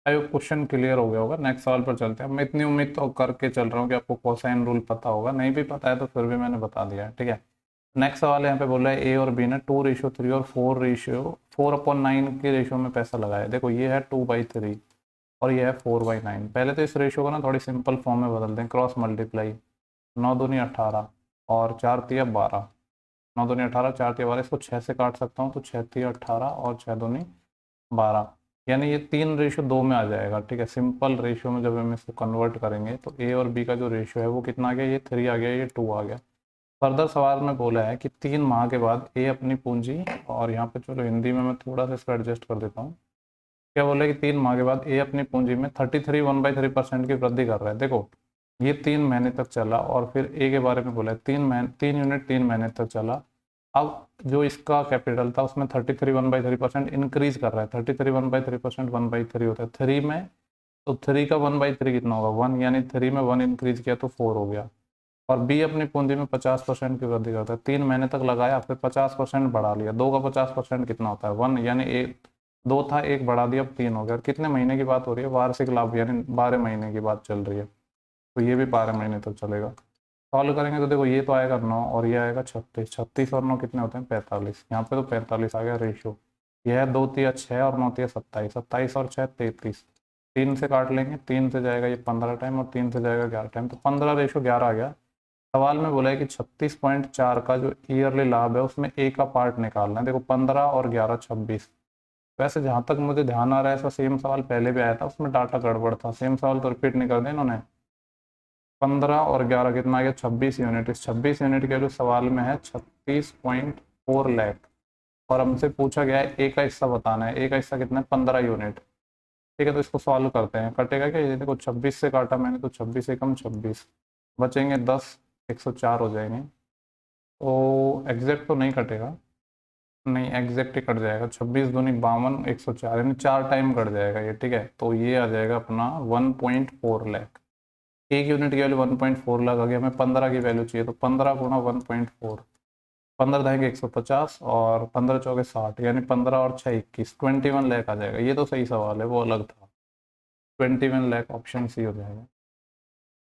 आई क्वेश्चन क्लियर हो गया होगा। नेक्स्ट सवाल पर चलते हैं। मैं इतनी उम्मीद तो करके चल रहा हूँ कि आपको कोसाइन रूल पता होगा, नहीं भी पता है तो फिर भी मैंने बता दिया है। ठीक है, नेक्स्ट सवाल यहाँ पे बोला है ए और बी ने 2:3 और 4:4/9 के रेशियो में पैसा लगाया। देखो ये है 2/3 और ये है 4/9। पहले तो इस रेशियो को ना थोड़ी सिंपल फॉर्म में बदल दें, क्रॉस मल्टीप्लाई। 9 दूनी 18 और 4 तिया 12, 9 दूनी 18, 4 तिया 12, इसको 6 से काट सकता हूँ तो 6 तिया 18 और 6 दूनी 12, यानी ये 3:2 में आ जाएगा। ठीक है, सिंपल रेशियो में जब हम इसको कन्वर्ट करेंगे तो ए और बी का जो रेशियो है वो कितना आ गया, ये 3 आ गया, ये 2 आ गया। फर्दर सवाल में बोला है कि 3 माह के बाद ए अपनी पूंजी, और यहाँ पे चलो हिंदी में मैं थोड़ा सा इसको एडजस्ट कर देता हूँ। क्या बोला है कि 3 माह के बाद ए अपनी पूंजी में 33 1/3% की वृद्धि कर रहा है। देखो ये 3 महीने तक चला और फिर ए के बारे में बोला है 3 यूनिट 3 महीने तक चला। अब जो इसका कैपिटल था उसमें 33 1/3% इंक्रीज कर रहा है। 33 1/3% 1/3 होता है 3 में, तो 3 का 1/3 कितना होगा 1, यानी 3 में 1 इंक्रीज किया तो 4 हो गया। और बी अपनी पूंजी में 50% की वृद्धि करता है। 3 महीने तक लगाया, फिर 50% बढ़ा लिया। 2 का 50% कितना होता है 1, यानी एक 2 था, एक बढ़ा दिया, अब 3 हो गया। कितने महीने की बात हो रही है, वार्षिक लाभ, यानी 12 महीने की बात चल रही है, तो ये भी 12 महीने तक चलेगा। सॉल्व करेंगे तो देखो ये तो आएगा 9 और ये आएगा 36। 36 और 9 कितने होते हैं 45, यहाँ पे तो 45 आ गया रेशियो। यह है 2 तिया 6 और 9 तिया 27, 27 और 6 33, 3 से काट लेंगे, 3 से जाएगा ये 15 टाइम और 3 से जाएगा 11 टाइम, तो 15:11 आ गया। सवाल में बोला है कि 36.4 का जो ईयरली लाभ है उसमें ए का पार्ट निकालना है। देखो 15 और 11 26। वैसे जहां तक मुझे ध्यान आ रहा है ऐसा सेम सवाल पहले भी आया था, उसमें डाटा गड़बड़ था। सेम सवाल तो रिपीट नहीं कर दिया इन्होंने। 15 और 11 कितना आ गया 26 यूनिट। इस 26 यूनिट के जो सवाल में है 36.4 लाख, और हमसे पूछा गया है ए का हिस्सा बताना है। ए का हिस्सा कितना है 15 यूनिट। ठीक है, तो इसको सॉल्व करते हैं। कटेगा क्या, ये देखो 26 से काटा मैंने तो 26 एकम 26, बचेंगे 10, 104 हो जाएंगे। तो एग्जैक्ट तो नहीं कटेगा, नहीं एग्जैक्ट ही कट जाएगा। 26 दूनी 52, 104, यानी 4 टाइम कट जाएगा ये। ठीक है, तो ये आ जाएगा अपना 1.4 लाख। एक यूनिट की वैल्यू 1.4 लाख आ गया, हमें 15 की वैल्यू चाहिए, तो 15 गुणा 1.4, 15 रहेंगे 150 और 15 चौके 60, यानी 15 और 6 21, 21 लाख आ जाएगा। ये तो सही सवाल है, वो अलग था। 21 लाख, ऑप्शन सी हो जाएगा।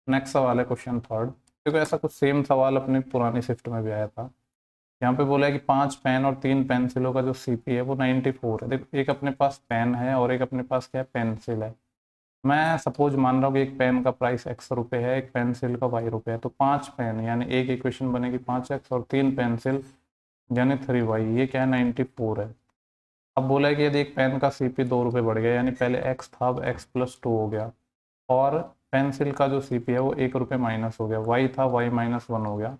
नेक्स्ट सवाल है क्वेश्चन थर्ड। क्योंकि ऐसा कुछ सेम सवाल अपनी पुरानी शिफ्ट में भी आया था। यहाँ पे बोला है कि 5 पेन और 3 पेंसिलों का जो सीपी है वो 94 है। देखो एक अपने पास पेन है और एक अपने पास क्या है पेंसिल है। मैं सपोज मान रहा हूँ कि एक पेन का प्राइस x रुपये है, एक पेंसिल का y रुपये है, तो 5 पेन यानी एक इक्वेशन बनेगी 5x, और 3 पेंसिल यानी 3y, ये क्या है 94 है। अब बोला है कि यदि एक पेन का सीपी 2 रुपये बढ़ गया, यानी पहले x था अब x+2 हो गया, और पेंसिल का जो सीपी है वो 1 रुपये माइनस हो गया, y था y-1 हो गया,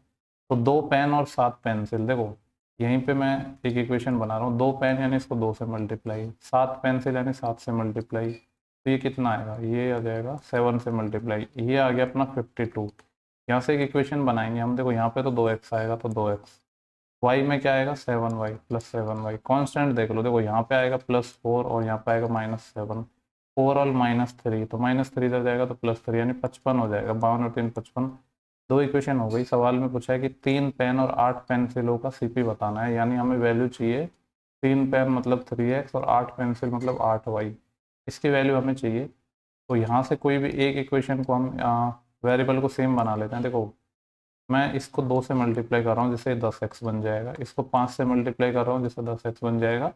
तो 2 पेन और 7 पेंसिल। देखो यहीं पे मैं एक इक्वेशन बना रहा हूँ, 2 पेन यानी इसको 2 से मल्टीप्लाई, 7 पेंसिल यानी 7 से मल्टीप्लाई, तो ये कितना आएगा, ये आ जाएगा 7 से मल्टीप्लाई, ये आ गया अपना 52। यहाँ से एक इक्वेशन बनाएंगे हम। देखो यहाँ पे तो 2x आएगा, तो 2x, y में क्या आएगा 7y प्लस 7y, कॉन्स्टेंट देख लो। देखो यहाँ पे आएगा +4 और यहाँ पे आएगा -7, 4 और -3, तो -3 इधर जाएगा तो +3, यानी 55 हो जाएगा। 52 और 3 55, दो इक्वेशन हो गई। सवाल में पूछा है कि 3 पेन और 8 पेंसिलों का सीपी बताना है, यानी हमें वैल्यू चाहिए 3 पेन मतलब 3x और 8 पेंसिल मतलब 8y, इसकी वैल्यू हमें चाहिए। तो यहाँ से कोई भी एक इक्वेशन को हम वेरिएबल को सेम बना लेते हैं। देखो मैं इसको 2 से मल्टीप्लाई कर रहा हूँ जिससे 10x बन जाएगा, इसको 5 से मल्टीप्लाई कर रहा हूँ जिससे 10x बन जाएगा,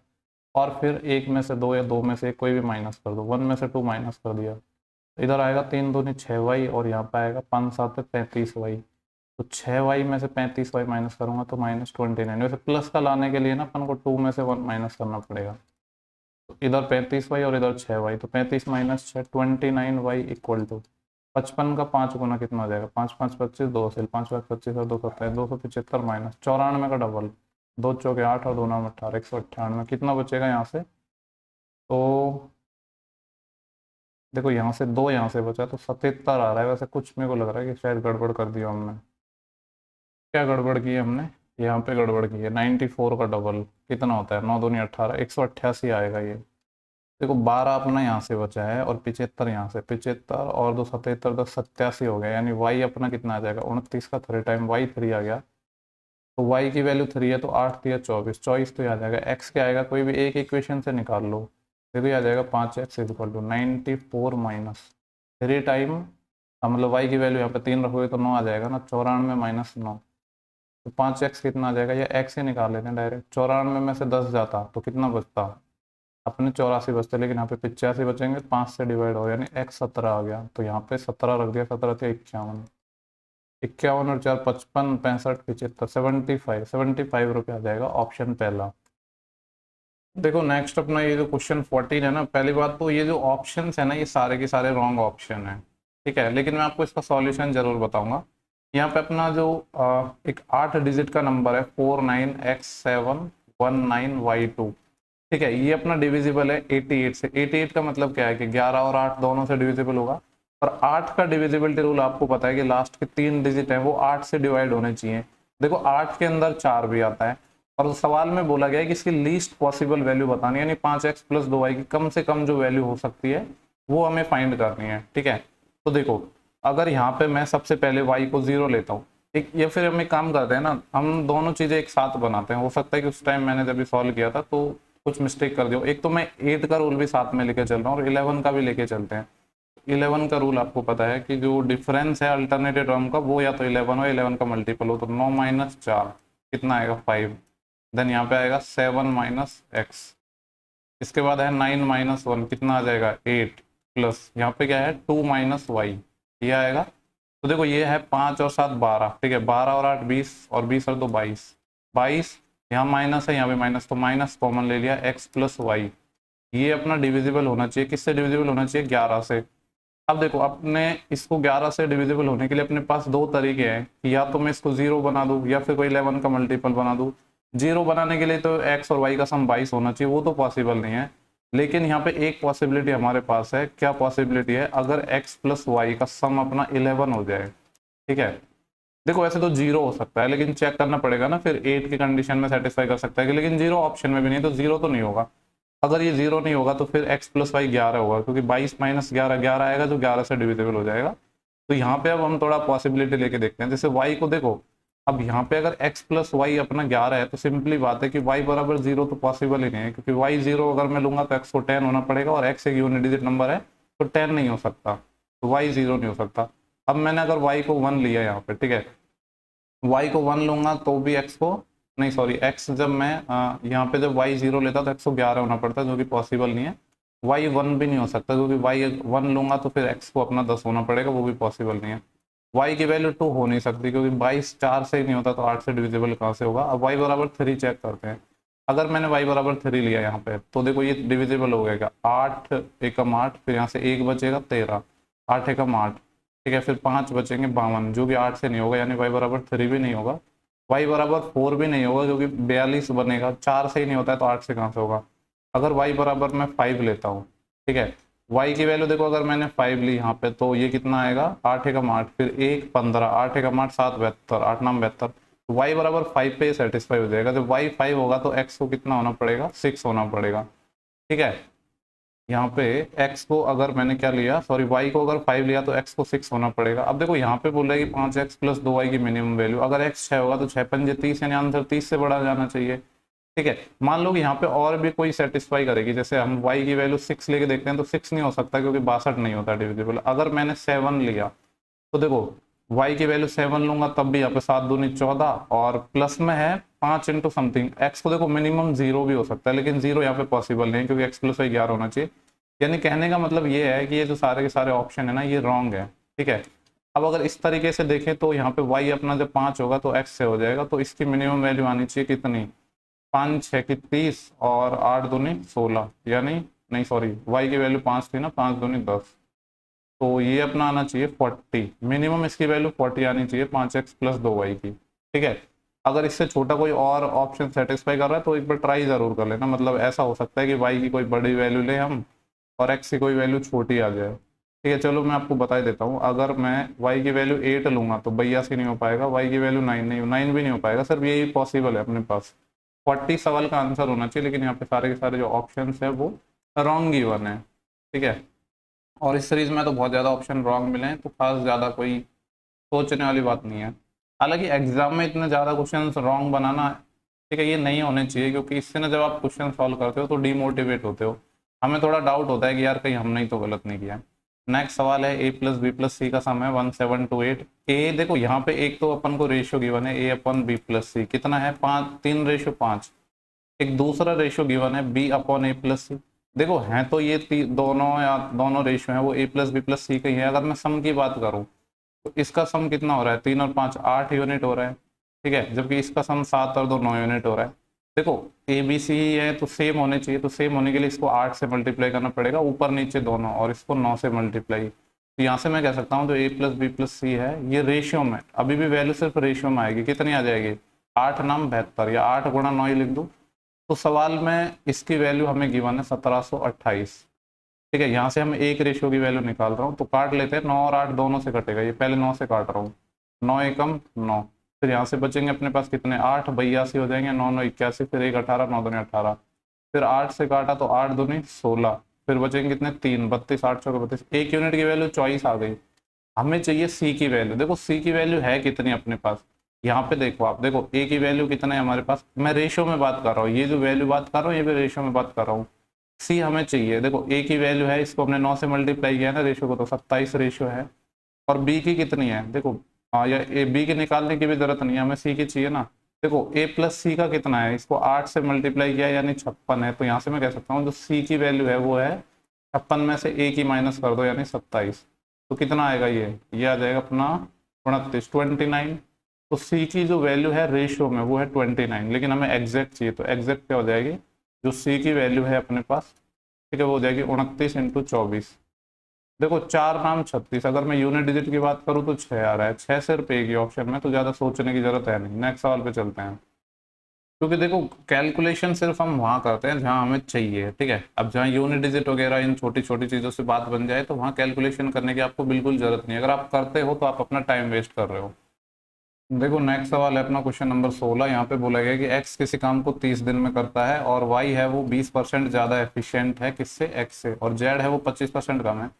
और फिर एक में से 2 या 2 में से एक कोई भी माइनस कर दो, 1 में से 2 माइनस कर दिया, तो इधर आएगा 3 दूनी 6y और यहाँ पे आएगा 5 7 35y, तो 6y में से 35y माइनस करूंगा तो -29। वैसे प्लस का लाने के लिए ना अपन को 2 में से 1 माइनस करना पड़ेगा, तो इधर 35y और इधर 6y, तो 35 - 6 29y इक्वल टू 55 का 5 गुना कितना हो जाएगा, 5 5 25, 2 से 5 5 25 और 2 करता है 275 माइनस 94 का डबल, 2 चौके 8 और 2 9 18, 198, कितना बचेगा यहाँ से। तो देखो यहाँ से 2 यहाँ से बचा तो 77 आ रहा है। वैसे कुछ मेरे को लग रहा है कि शायद गड़बड़ कर दिया हमने। क्या गड़बड़ की है हमने, यहाँ पे गड़बड़ की है। 94 का डबल कितना होता है? 9 दूनी 18, 188 आएगा ये। देखो 12 अपना यहाँ से बचा है और 75 यहाँ से, 75 और 2 77 10 87 हो गया, यानी y अपना कितना आ जाएगा? 29 का 3 टाइम y 3 आ गया। तो y की वैल्यू 3 है तो 8 3 24, 24 तो ये आ जाएगा। x क्या आएगा? कोई भी एक इक्वेशन से निकाल लो, फिर ये आ जाएगा 5x equal to 94 minus 3 time, मतलब y की वैल्यू यहाँ पे 3 रखोगे तो 9 आ जाएगा ना, 94 माइनस 9, तो 5x कितना आ जाएगा? या x ही निकाल लेते हैं डायरेक्ट। 94 में से 10 जाता तो कितना बचता? अपने 84 बचते, लेकिन यहाँ पे 85 बचेंगे, 5 से डिवाइड हो, यानी x 17 आ गया। तो यहाँ पे 17 रख दिया, 17 थे 51, 51 और 4 55, 65 75, 75 रुपये आ जाएगा ऑप्शन पहला। देखो नेक्स्ट अपना ये जो क्वेश्चन 14 है ना, पहली बात तो ये जो ऑप्शंस है ना, ये सारे के सारे रॉन्ग ऑप्शन है, ठीक है, लेकिन मैं आपको इसका सॉल्यूशन जरूर बताऊंगा। यहाँ पे अपना जो एक 8 डिजिट का नंबर है 49x719y2, ठीक है, ये अपना डिविजिबल है 88 से। 88 का मतलब क्या है कि 11 और 8 दोनों से डिविजिबल होगा, और 8 का डिविजिबिलिटी रूल आपको पता है कि लास्ट के 3 डिजिट हैं वो 8 से डिवाइड होने चाहिए। देखो 8 के अंदर 4 भी आता है, और सवाल में बोला गया है कि इसकी लीस्ट पॉसिबल वैल्यू बतानी है, यानी 5x प्लस 2y की कम से कम जो वैल्यू हो सकती है वो हमें फाइंड करनी है, ठीक है। तो देखो अगर यहाँ पे मैं सबसे पहले y को 0 लेता हूँ, ठीक, या फिर हम एक काम करते हैं ना, हम दोनों चीजें एक साथ बनाते हैं। हो सकता है कि उस टाइम मैंने जब सॉल्व किया था तो कुछ मिस्टेक कर दिया। एक तो मैं 8 का रूल भी साथ में लेके चल रहा हूँ और 11 का भी लेके चलते हैं। 11 का रूल आपको पता है कि जो डिफरेंस है अल्टरनेटिव टर्म का वो या तो 11 हो, 11 का मल्टीपल हो, तो 9 माइनस 4 कितना आएगा? 5। देन यहाँ पे आएगा 7 माइनस एक्स, इसके बाद है 9 माइनस 1 कितना आ जाएगा? 8, प्लस यहाँ पे क्या है? 2 माइनस वाई, ये आएगा। तो देखो ये है 5 और 7 12, ठीक है, 12 और 8 20, और 20 और 2 22, 22 यहाँ माइनस है, यहाँ पे माइनस, तो माइनस कॉमन ले लिया, एक्स प्लस वाई। ये अपना डिविजिबल होना चाहिए, किससे डिविजिबल होना चाहिए? 11 से। अब देखो अपने इसको 11 से डिविजिबल होने के लिए अपने पास दो तरीके हैं, या तो मैं इसको 0 बना दूं या फिर कोई 11 का मल्टीपल बना दूं। 0 बनाने के लिए तो x और y का सम 22 होना चाहिए, वो तो पॉसिबल नहीं है। लेकिन यहाँ पे एक पॉसिबिलिटी हमारे पास है। क्या पॉसिबिलिटी है? अगर x प्लस वाई का सम अपना 11 हो जाए, ठीक है। देखो वैसे तो 0 हो सकता है, लेकिन चेक करना पड़ेगा ना, फिर 8 की कंडीशन में सेटिस्फाई कर सकता है कि, लेकिन 0 ऑप्शन में भी नहीं, तो 0 तो नहीं होगा। अगर ये 0 नहीं होगा तो फिर x प्लस वाई 11 होगा, क्योंकि 22 माइनस 11 11 आएगा जो 11 से डिविजिबल हो जाएगा। तो यहाँ पे अब हम थोड़ा पॉसिबिलिटी लेके देखते हैं। जैसे y को देखो, अब यहाँ पे अगर x प्लस वाई अपना 11 है तो सिंपली बात है कि y बराबर 0 तो पॉसिबल ही नहीं है, क्योंकि y 0 अगर मैं लूंगा तो x को 10 होना पड़ेगा, और x एक यूनिट डिजिट नंबर है तो 10 नहीं हो सकता, तो y 0 नहीं हो सकता। अब मैंने अगर y को 1 लिया यहाँ पे, ठीक है, y को 1 लूंगा तो भी x को नहीं, सॉरी x जब मैं यहाँ पे जब y 0 लेता तो x को 11 होना पड़ता, जो कि पॉसिबल नहीं है। y 1 भी नहीं हो सकता, क्योंकि y 1 लूंगा तो फिर x को अपना 10 होना पड़ेगा, वो भी पॉसिबल नहीं है। y की वैल्यू 2 हो नहीं सकती, क्योंकि 22 4 से ही नहीं होता, तो 8 से डिविजिबल कहाँ से होगा। अब y बराबर 3 चेक करते हैं। अगर मैंने y बराबर 3 लिया यहाँ पे, तो देखो ये डिविजिबल हो गया, 8 एकम 8, फिर यहाँ से 1 बचेगा 13, 8 एकम 8, ठीक है, फिर 5 बचेंगे 52, जो कि 8 से नहीं होगा, यानी y बराबर 3 भी नहीं होगा। y बराबर 4 भी नहीं होगा, क्योंकि 42 बनेगा, 4 से ही नहीं होता है तो 8 से कहाँ से होगा। अगर y बराबर मैं 5 लेता हूँ, ठीक है, y की वैल्यू देखो, अगर मैंने 5 ली यहाँ पे तो ये कितना आएगा? 8 एकम 8, फिर 1 15, 8 एकम 8 7 72, 8 9 72, तो y बराबर 5 पे सेटिस्फाई हो जाएगा। जब y 5 होगा तो x को कितना होना पड़ेगा? 6 होना पड़ेगा, ठीक है। यहाँ पे x को अगर मैंने क्या लिया, सॉरी y को अगर 5 लिया तो x को 6 होना पड़ेगा। अब देखो यहाँ पे बोल रहा है कि 5x प्लस 2y की मिनिमम वैल्यू, अगर x 6 होगा तो 6 पंजे 30, यानी आंसर 30 से बड़ा जाना चाहिए, ठीक है। मान लो कि यहाँ पे और भी कोई सेटिस्फाई करेगी, जैसे हम y की वैल्यू 6 लेके देखते हैं, तो 6 नहीं हो सकता, क्योंकि 62 नहीं होता डिविजिबल। अगर मैंने 7 लिया तो देखो y की वैल्यू 7 लूंगा तब भी यहाँ पे 7 दूनी 14, और प्लस में है 5 इंटू समथिंग। x को देखो मिनिमम 0 भी हो सकता है, लेकिन 0 यहाँ पे पॉसिबल नहीं, क्योंकि x प्लस वाई 11 होना चाहिए। यानी कहने का मतलब ये है कि ये जो सारे के सारे ऑप्शन है ना, ये रॉन्ग है, ठीक है। अब अगर इस तरीके से देखें तो यहाँ पे y अपना जब 5 होगा तो x से हो जाएगा, तो इसकी मिनिमम वैल्यू आनी चाहिए कितनी? 5 6 की 30, और 8 दूनी 16, यानी नहीं सॉरी, y की वैल्यू 5 थी ना, 5 दूनी 10, तो ये अपना आना चाहिए 40। मिनिमम इसकी वैल्यू 40 आनी चाहिए 5x प्लस 2y की, ठीक है। अगर इससे छोटा कोई और ऑप्शन सेटिस्फाई कर रहा है तो एक बार ट्राई जरूर कर लेना। मतलब ऐसा हो सकता है कि y की कोई बड़ी वैल्यू ले हम और x की कोई वैल्यू छोटी आ जाए, ठीक है, चलो मैं आपको बता ही देता हूँ। अगर मैं y की वैल्यू 8 लूंगा तो 82 नहीं हो पाएगा, y की वैल्यू 9 नहीं, 9 भी नहीं हो पाएगा, सिर्फ यही पॉसिबल है अपने पास। 40 सवाल का आंसर होना चाहिए, लेकिन यहाँ पे सारे के सारे जो ऑप्शन है वो रॉन्ग गिवन है। ठीक है, और इस सीरीज में तो बहुत ज़्यादा ऑप्शन रॉन्ग मिले हैं, तो खास ज़्यादा कोई सोचने वाली बात नहीं है। हालांकि एग्जाम में इतने ज़्यादा क्वेश्चन रॉन्ग बनाना, ठीक है, ये नहीं होने चाहिए, क्योंकि इससे ना जब आप क्वेश्चन सॉल्व करते हो तो डीमोटिवेट होते हो, हमें थोड़ा डाउट होता है कि यार कहीं हमने ही तो गलत नहीं किया। नेक्स्ट सवाल है a प्लस बी प्लस सी का सम है 1728। ए देखो यहाँ पे एक तो अपन को रेशियो गिवन है a अपॉन बी प्लस सी, कितना है 5, 3:5। एक दूसरा रेशियो गिवन है b अपॉन ए प्लस सी। देखो हैं तो ये दोनों या दोनों रेशियो हैं वो a प्लस बी प्लस सी का ही है। अगर मैं सम की बात करूँ तो इसका सम कितना हो रहा है, 3 और 5 8 यूनिट हो रहा है। ठीक है, जबकि इसका सम 7 और 2 9 यूनिट हो रहा है। देखो ए बी सी है तो सेम होने चाहिए, तो सेम होने के लिए इसको 8 से मल्टीप्लाई करना पड़ेगा, ऊपर नीचे दोनों, और इसको 9 से मल्टीप्लाई। तो यहाँ से मैं कह सकता हूँ जो ए प्लस बी प्लस सी है ये रेशियो में, अभी भी वैल्यू सिर्फ रेशियो में आएगी, कितनी आ जाएगी 8 नाम 72, या 8 गुणा 9 ही लिख दूँ। तो सवाल में इसकी वैल्यू हमें गिवन है 1728। ठीक है, यहाँ से हम एक रेशियो की वैल्यू निकाल रहा हूँ, तो काट लेते हैं, 9 और 8 दोनों से कटेगा, ये पहले 9 से काट रहा हूँ, 9 एकम 9, फिर यहाँ से बचेंगे अपने पास कितने 8, 82 हो जाएंगे, 9 9 81, फिर 1 18, 9 दूनी 18, फिर 8 से काटा तो 8 दूनी 16, फिर बचेंगे कितने 3 32, 8 चौके 32, एक यूनिट की वैल्यू 24 आ गई। हमें चाहिए सी की वैल्यू। देखो सी की वैल्यू है कितनी अपने पास, यहाँ पे देखो आप, देखो ए की वैल्यू कितना है हमारे पास, मैं रेशियो में बात कर रहा हूँ, ये जो वैल्यू बात कर रहा हूँ ये भी रेशियो में बात कर रहा हूँ। सी हमें चाहिए, देखो ए की वैल्यू है, इसको हमने 9 से मल्टीप्लाई किया ना रेशियो को, तो 27 रेशियो है। और बी की कितनी है देखो, या ए बी की निकालने की भी जरूरत नहीं है, हमें सी की चाहिए ना। देखो ए प्लस सी का कितना है, इसको 8 से मल्टीप्लाई किया यानी 56 है, तो यहाँ से मैं कह सकता हूँ जो सी की वैल्यू है वो है 56 में से ए की माइनस कर दो यानी 27, तो कितना आएगा ये आ जाएगा अपना 29, 29। तो सी की जो वैल्यू है रेशियो में वो है 29, लेकिन हमें एग्जैक्ट चाहिए, तो एग्जैक्ट क्या हो जाएगी, जो सी की वैल्यू है अपने पास, ठीक है, वो हो जाएगी 29 × 24। देखो 4 नाम 36, अगर मैं यूनिट डिजिट की बात करूँ तो 6 आ रहा है, 6 सिर्फ एक ही ऑप्शन में, तो ज़्यादा सोचने की जरूरत है नहीं। नेक्स्ट सवाल पे चलते हैं, क्योंकि देखो कैलकुलेशन सिर्फ हम वहाँ करते हैं जहाँ हमें चाहिए। ठीक है, अब जहाँ यूनिट डिजिट वगैरह इन छोटी छोटी चीज़ों से बात बन जाए तो वहाँ कैलकुलेशन करने की आपको बिल्कुल जरूरत नहीं है, अगर आप करते हो तो आप अपना टाइम वेस्ट कर रहे हो। देखो नेक्स्ट सवाल है अपना क्वेश्चन नंबर 16। यहाँ पे बोला गया कि एक्स किसी काम को 30 दिन में करता है और वाई है वो 20% ज़्यादा एफिशिएंट है किससे, एक्स से, और जेड है वो 25% कम है।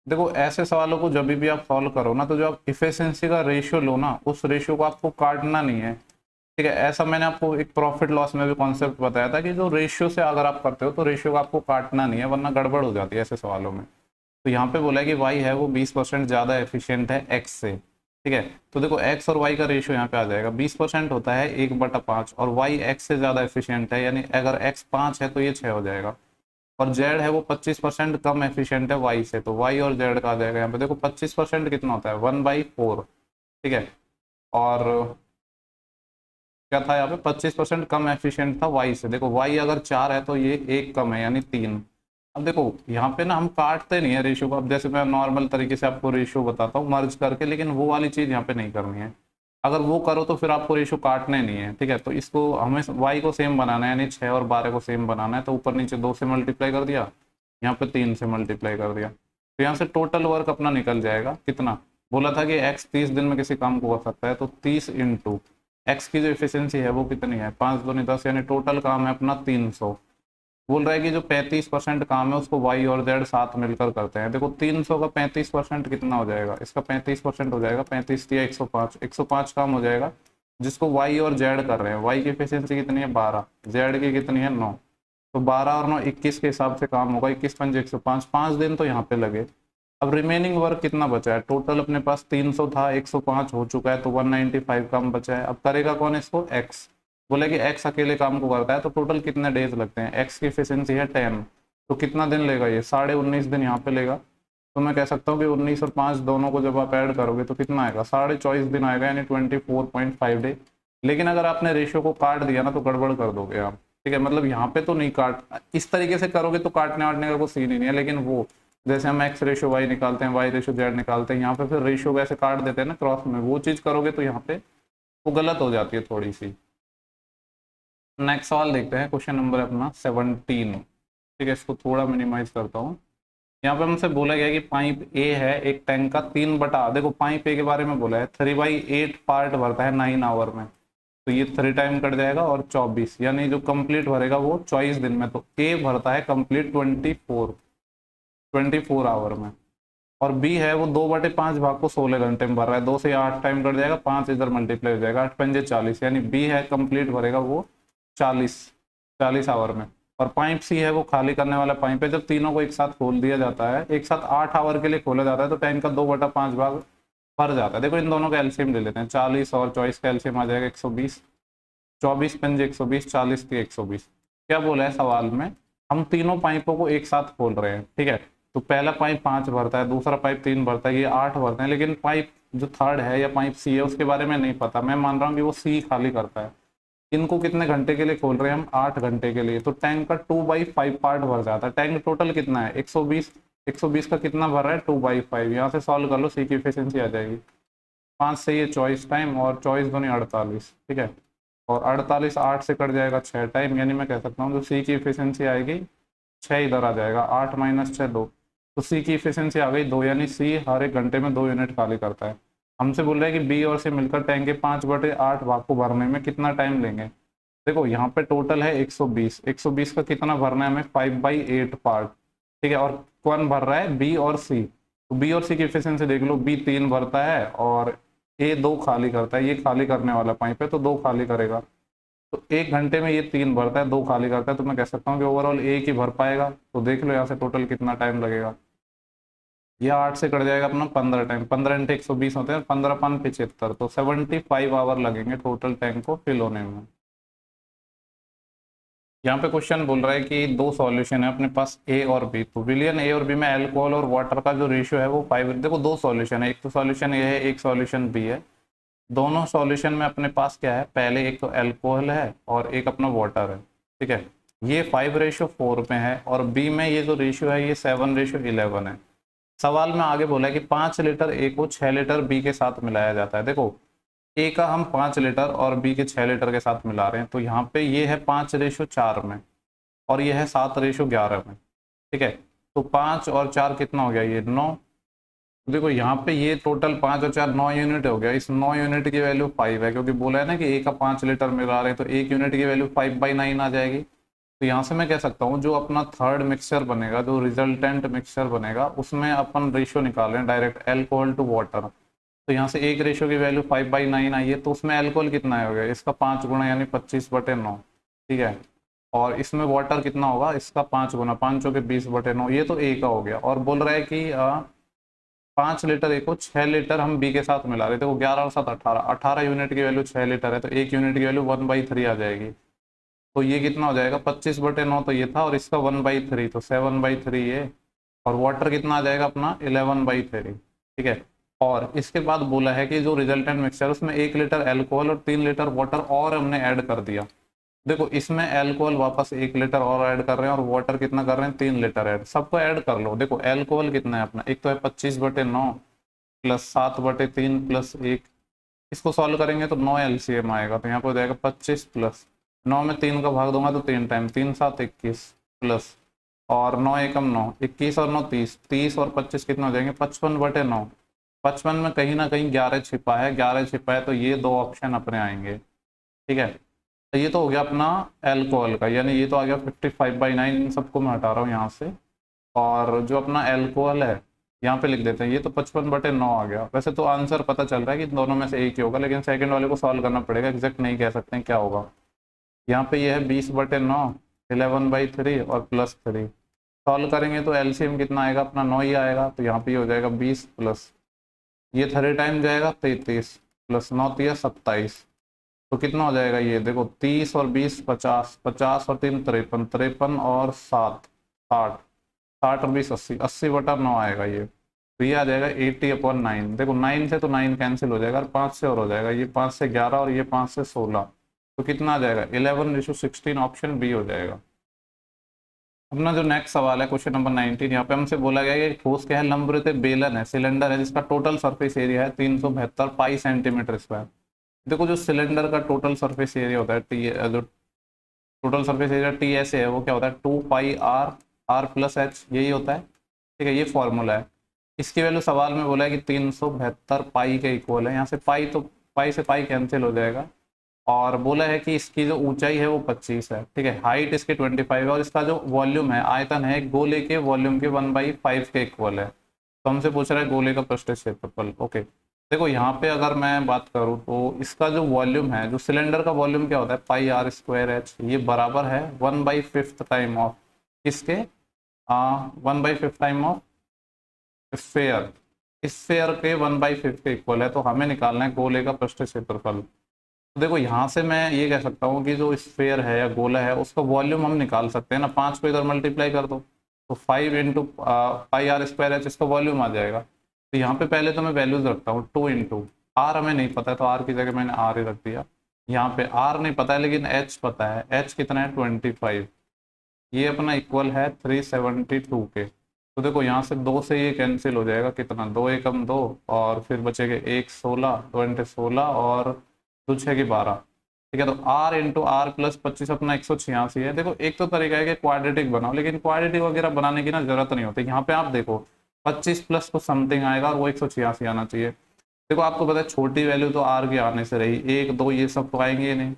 देखो ऐसे सवालों को जब भी आप सॉल्व करो ना, तो जो आप इफिशिएंसी का रेशियो लो ना, उस रेशियो को आपको काटना नहीं है। ठीक है, ऐसा मैंने आपको एक प्रॉफिट लॉस में भी कॉन्सेप्ट बताया था कि जो रेशियो से अगर आप करते हो तो रेशियो को आपको काटना नहीं है, वरना गड़बड़ हो जाती है ऐसे सवालों में। तो यहाँ पे बोला है कि वाई है वो 20% ज़्यादा एफिशिएंट है एक्स से। ठीक है, तो देखो एक्स और वाई का रेशियो यहाँ पे आ जाएगा, 20% होता है 1/5, और वाई एक्स से ज़्यादा एफिशिएंट है, यानी अगर एक्स 5 है तो ये 6 हो जाएगा। और जेड है वो 25% कम एफिशिएंट है वाई से, तो वाई और जेड का आ जाएगा यहाँ पे। देखो 25% कितना होता है 1/4। ठीक है, और क्या था यहाँ पे 25% कम एफिशिएंट था वाई से। देखो वाई अगर 4 है तो ये 1 कम है यानी 3। अब देखो यहाँ पे ना हम काटते नहीं है रेशियो को, अब जैसे मैं नॉर्मल तरीके से आपको रेशियो बताता हूँ मर्ज करके, लेकिन वो वाली चीज़ यहाँ पे नहीं करनी है। अगर वो करो तो फिर आपको रेशियो काटने नहीं है। ठीक है, तो इसको हमें वाई को सेम बनाना है, यानी 6 और 12 को सेम बनाना है, तो ऊपर नीचे 2 से मल्टीप्लाई कर दिया, यहाँ पे 3 से मल्टीप्लाई कर दिया, तो यहाँ से टोटल वर्क अपना निकल जाएगा कितना। बोला था कि एक्स 30 दिन में किसी काम को कर सकता है, तो 30 इंटू एक्स की जो एफिशिएंसी है वो कितनी है 5 दूनी 10, यानी टोटल काम है अपना 300। बोल रहा है कि जो 35% काम है उसको वाई और जेड साथ मिलकर करते हैं। देखो 300 का 35% कितना हो जाएगा, इसका 35% हो जाएगा 35 या 105, 105 काम हो जाएगा जिसको वाई और जेड कर रहे हैं। वाई की एफिशिएंसी कितनी है 12, जेड की कितनी है 9, तो 12 और 9 21 के हिसाब से काम होगा, 21 पंजे 105, 5 दिन तो यहाँ पे लगे। अब रिमेनिंग वर्क कितना बचा है, टोटल अपने पास 300 था, 105 हो चुका है, तो 195 काम बचा है। अब करेगा कौन इसको, एक्स। बोले कि एक्स अकेले काम को करता है, तो टोटल कितने डेज लगते हैं, एक्स की एफिशिएंसी है 10, तो कितना दिन लेगा ये 19.5 दिन यहाँ पे लेगा। तो मैं कह सकता हूँ कि 19 और 5 दोनों को जब आप ऐड करोगे तो कितना आएगा 24.5 दिन आएगा, यानी 24.5 डे। लेकिन अगर आपने रेशियो को काट दिया ना तो गड़बड़ कर दोगे आप। ठीक है, मतलब यहाँ पे तो नहीं काट, इस तरीके से करोगे तो काटने वाटने का कोई सीन ही नहीं है, लेकिन वो जैसे हम एक्स रेशियो वाई निकालते हैं, वाई रेशियो जेड निकालते हैं, यहाँ पे फिर रेशियो वैसे काट देते हैं ना क्रॉस में, वो चीज़ करोगे तो यहाँ पे वो गलत हो जाती है थोड़ी सी। नेक्स्ट सवाल देखते हैं, क्वेश्चन नंबर अपना 17। ठीक है, इसको थोड़ा मिनिमाइज करता हूँ। यहाँ पे हमसे बोला गया कि पाइप ए है एक टैंक का 3/, देखो पाइप ए के बारे में बोला है 3/8 पार्ट भरता है 9 आवर में, तो ये 3 टाइम कट जाएगा और 24, यानी जो कंप्लीट भरेगा वो 24 दिन में, तो ए भरता है कंप्लीट 24 आवर में। और बी है वो 2/5 भाग को 16 घंटे में भर रहा है, 2 से 8 टाइम कट जाएगा, 5 इधर मल्टीप्लाई हो जाएगा, 8 पंजे 40, यानी बी है कंप्लीट भरेगा वो 40 आवर में। और पाइप सी है वो खाली करने वाला पाइप है, जब तीनों को एक साथ खोल दिया जाता है, एक साथ 8 आवर के लिए खोला जाता है, तो टैंक का 2/5 भाग भर जाता है। देखो इन दोनों का एलसीएम ले लेते हैं, 40 और 24 का एलसीएम आ जाएगा 120, 24 पंजे 120, 40 के 120। क्या बोला है सवाल में, हम तीनों पाइपों को एक साथ खोल रहे हैं, ठीक है, तो पहला पाइप 5 भरता है, दूसरा पाइप 3 भरता है, ये 8 भरते हैं, लेकिन पाइप जो थर्ड है या पाइप सी है उसके बारे में नहीं पता, मैं मान रहा हूँ कि वो सी खाली करता है। इनको कितने घंटे के लिए खोल रहे हैं हम, 8 घंटे के लिए, तो टैंक का 2/5 पार्ट भर जाता है। टैंक टोटल कितना है 120, 120 का कितना भर रहा है 2/5, यहाँ से सॉल्व कर लो, सी की एफिशिएंसी आ जाएगी, 5 से ये 24 टाइम और 24 दूनी 48, ठीक है, और 48 8 से कट जाएगा 6 टाइम, यानी मैं कह सकता हूँ जो सी की एफिशिएंसी आएगी 6 इधर आ जाएगा, 8 - 6 2, तो सी की एफिशिएंसी आ गई 2, यानी सी हर एक घंटे में 2 यूनिट खाली करता है। हमसे बोल रहा है कि बी और सी मिलकर टैंक के 5/8 भाग को भरने में कितना टाइम लेंगे। देखो यहाँ पे टोटल है 120, 120 का कितना भरना है हमें 5/8 पार्ट, ठीक है, और कौन भर रहा है बी और सी, तो बी और सी की एफिशिएंसी देख लो, बी 3 भरता है और ए 2 खाली करता है, ये खाली करने वाला पाइप है तो 2 खाली करेगा, तो 1 घंटे में ये 3 भरता है 2 खाली करता है, तो मैं कह सकता हूँ कि ओवरऑल एक ही भर पाएगा। तो देख लो यहाँ से टोटल कितना टाइम लगेगा, ये 8 से कट जाएगा अपना 15 टाइम, 15 × 120 होते हैं, 15 × 5 = 75, तो 75 आवर लगेंगे टोटल टैंक को फिल होने में। यहाँ पे क्वेश्चन बोल रहा है कि दो सॉल्यूशन है अपने पास ए और बी, तो विलियन ए और बी में अल्कोहल और वाटर का जो रेशियो है वो 5, देखो दो सॉल्यूशन है, एक तो सॉल्यूशन ए है एक सॉल्यूशन बी है, दोनों सॉल्यूशन में अपने पास क्या है, पहले एक तो अल्कोहल है और एक अपना वाटर है, ठीक है, ये 5:4 में है, और बी में ये जो रेशियो है ये 7:11 है। सवाल में आगे बोला है कि 5 लीटर ए को 6 लीटर बी के साथ मिलाया जाता है। देखो ए का हम 5 लीटर और बी के 6 लीटर के साथ मिला रहे हैं, तो यहाँ पे ये है 5:4 में और ये है 7:11 में, ठीक है, तो 5 और 4 कितना हो गया, ये 9। देखो यहाँ पे ये टोटल 5 और 4 9 यूनिट हो गया, इस 9 यूनिट की वैल्यू 5 है, क्योंकि बोला है ना कि ए का 5 लीटर मिला रहे हैं, तो 1 यूनिट की वैल्यू 5/9 आ जाएगी। तो यहाँ से मैं कह सकता हूँ जो अपना थर्ड मिक्सचर बनेगा, जो रिजल्टेंट मिक्सचर बनेगा, उसमें अपन रेशियो निकाल रहे हैं डायरेक्ट अल्कोहल टू वाटर, तो यहाँ से एक रेशियो की वैल्यू 5/9 आई है, तो उसमें अल्कोहल कितना हो गया, इसका 5 गुना यानी 25/9, ठीक है, और इसमें वाटर कितना होगा, इसका 5 गुना, 5 × 20/9, ये तो ए का हो गया। और बोल रहा है कि 5 लीटर ए को 6 लीटर हम बी के साथ मिला रहे थे, वो 11 और 7 18, 18 यूनिट की वैल्यू 6 लीटर है, तो 1 यूनिट की वैल्यू 1/3 आ जाएगी, तो ये कितना हो जाएगा 25/9, तो ये था, और इसका 1/3, तो 7/3 ये, और वाटर कितना आ जाएगा अपना 11/3, ठीक है। और इसके बाद बोला है कि जो रिजल्टेंट मिक्सचर उसमें 1 लीटर अल्कोहल और 3 लीटर वाटर और हमने ऐड कर दिया। देखो इसमें अल्कोहल वापस 1 लीटर और ऐड कर रहे हैं और वाटर कितना कर रहे हैं 3 लीटर ऐड, सबको ऐड कर लो। देखो अल्कोहल कितना है अपना, एक तो है 25/9 प्लस 7/3 प्लस 1, इसको सॉल्व करेंगे तो 9 एलसीएम आएगा, तो यहाँ पर हो जाएगा 25 प्लस 9 में 3 का भाग दूंगा तो 3 टाइम, 3 7 21 प्लस, और 9 एकम 9, 21 और 9 30, 30 और 25 कितना हो जाएंगे 55/9, 55 में कहीं ना कहीं 11 छिपा है, 11 छिपा है, तो ये दो ऑप्शन अपने आएंगे, ठीक है। तो ये तो हो गया अपना अल्कोहल का, यानी ये तो आ गया 55/9, इन सबको मैं हटा रहा हूँ यहाँ से, और जो अपना अल्कोहल है यहाँ पे लिख देते हैं, ये तो 55/9 आ गया। वैसे तो आंसर पता चल रहा है कि दोनों में से एक ही होगा, लेकिन सेकंड वाले को सॉल्व करना पड़ेगा, एग्जैक्ट नहीं कह सकते हैं क्या होगा। यहाँ पे ये है 20/9, 11/3 और प्लस 3, सॉल्व करेंगे तो एलसीएम कितना आएगा अपना 9 ही आएगा, तो यहाँ पे ये हो जाएगा 20 प्लस ये 3 टाइम जाएगा 33 प्लस 9 3 27, तो कितना हो जाएगा ये देखो 30 और 20 50, 50 और 3 53, 53 और 7 60, 60 और 20 80, 80/9 आएगा ये, तो ये आ जाएगा 80/9। देखो 9 से तो 9 कैंसिल हो जाएगा और 5 से और हो जाएगा, ये 5 से 11 और ये 5 से 16, तो कितना आ जाएगा 11:16, ऑप्शन बी हो जाएगा। अपना जो नेक्स्ट सवाल है क्वेश्चन नंबर 19, यहाँ पे हमसे बोला गया है कि ठोस क्या है, लंबवृत्त बेलन है, सिलेंडर है, जिसका टोटल सरफेस एरिया है 372 पाई सेंटीमीटर स्क्वायर। देखो जो सिलेंडर का टोटल सरफेस एरिया होता है टी, जो टोटल सरफेस एरिया टी ऐसे है वो क्या होता है 2 पाई आर, आर प्लस एच, यही होता है, ठीक है, ये फॉर्मूला है। इसकी वैल्यू सवाल में बोला है कि 372 पाई के इक्वल है। यहाँ से पाई तो पाई से पाई कैंसिल हो जाएगा, और बोला है कि इसकी जो ऊंचाई है वो 25 है, ठीक है, हाइट इसकी 25 है, और इसका जो वॉल्यूम है, आयतन है, गोले के वॉल्यूम के 1/5 के इक्वल है। तो हमसे पूछ रहा है गोले का पृष्ठ क्षेत्रफल। ओके, देखो यहाँ पे अगर मैं बात करूँ तो इसका जो वॉल्यूम है, जो सिलेंडर का वॉल्यूम क्या होता है, पाई आर स्क्वायर एच, ये बराबर है 1/5 टाइम ऑफ किसके, 1/5 टाइम ऑफ स्फेयर, स्फेयर के 1/5 के इक्वल है। तो हमें निकालना है गोले का पृष्ठ क्षेत्रफल। तो देखो यहाँ से मैं ये कह सकता हूँ कि जो स्फेयर है या गोला है उसका वॉल्यूम हम निकाल सकते हैं ना, 5 को इधर मल्टीप्लाई कर दो तो 5 into pi r square h इसका वॉल्यूम आ जाएगा। तो यहाँ पे पहले तो मैं वैल्यूज रखता हूँ, 2 इंटू आर हमें नहीं पता है तो आर की जगह मैंने आर ही रख दिया। यहाँ पे आर नहीं पता है लेकिन एच पता है, एच कितना है 25, ये अपना इक्वल है 372 के। तो देखो यहाँ से 2 से ये कैंसिल हो जाएगा, कितना, 2 एकम 2, और फिर बचेगा 1 16, 2 इंटू 16 और 2 6 की 12, ठीक है। तो r इंटू आर प्लस 25 अपना 186 है। देखो एक तो तरीका है कि क्वाड्रेटिक बनाओ, लेकिन क्वाड्रेटिक वगैरह बनाने की ना जरूरत नहीं होती। यहाँ पे आप देखो 25 प्लस को समथिंग आएगा और वो 186 आना चाहिए। देखो आपको पता है छोटी वैल्यू तो r के आने से रही, 1 2 ये सब तो आएंगे नहीं।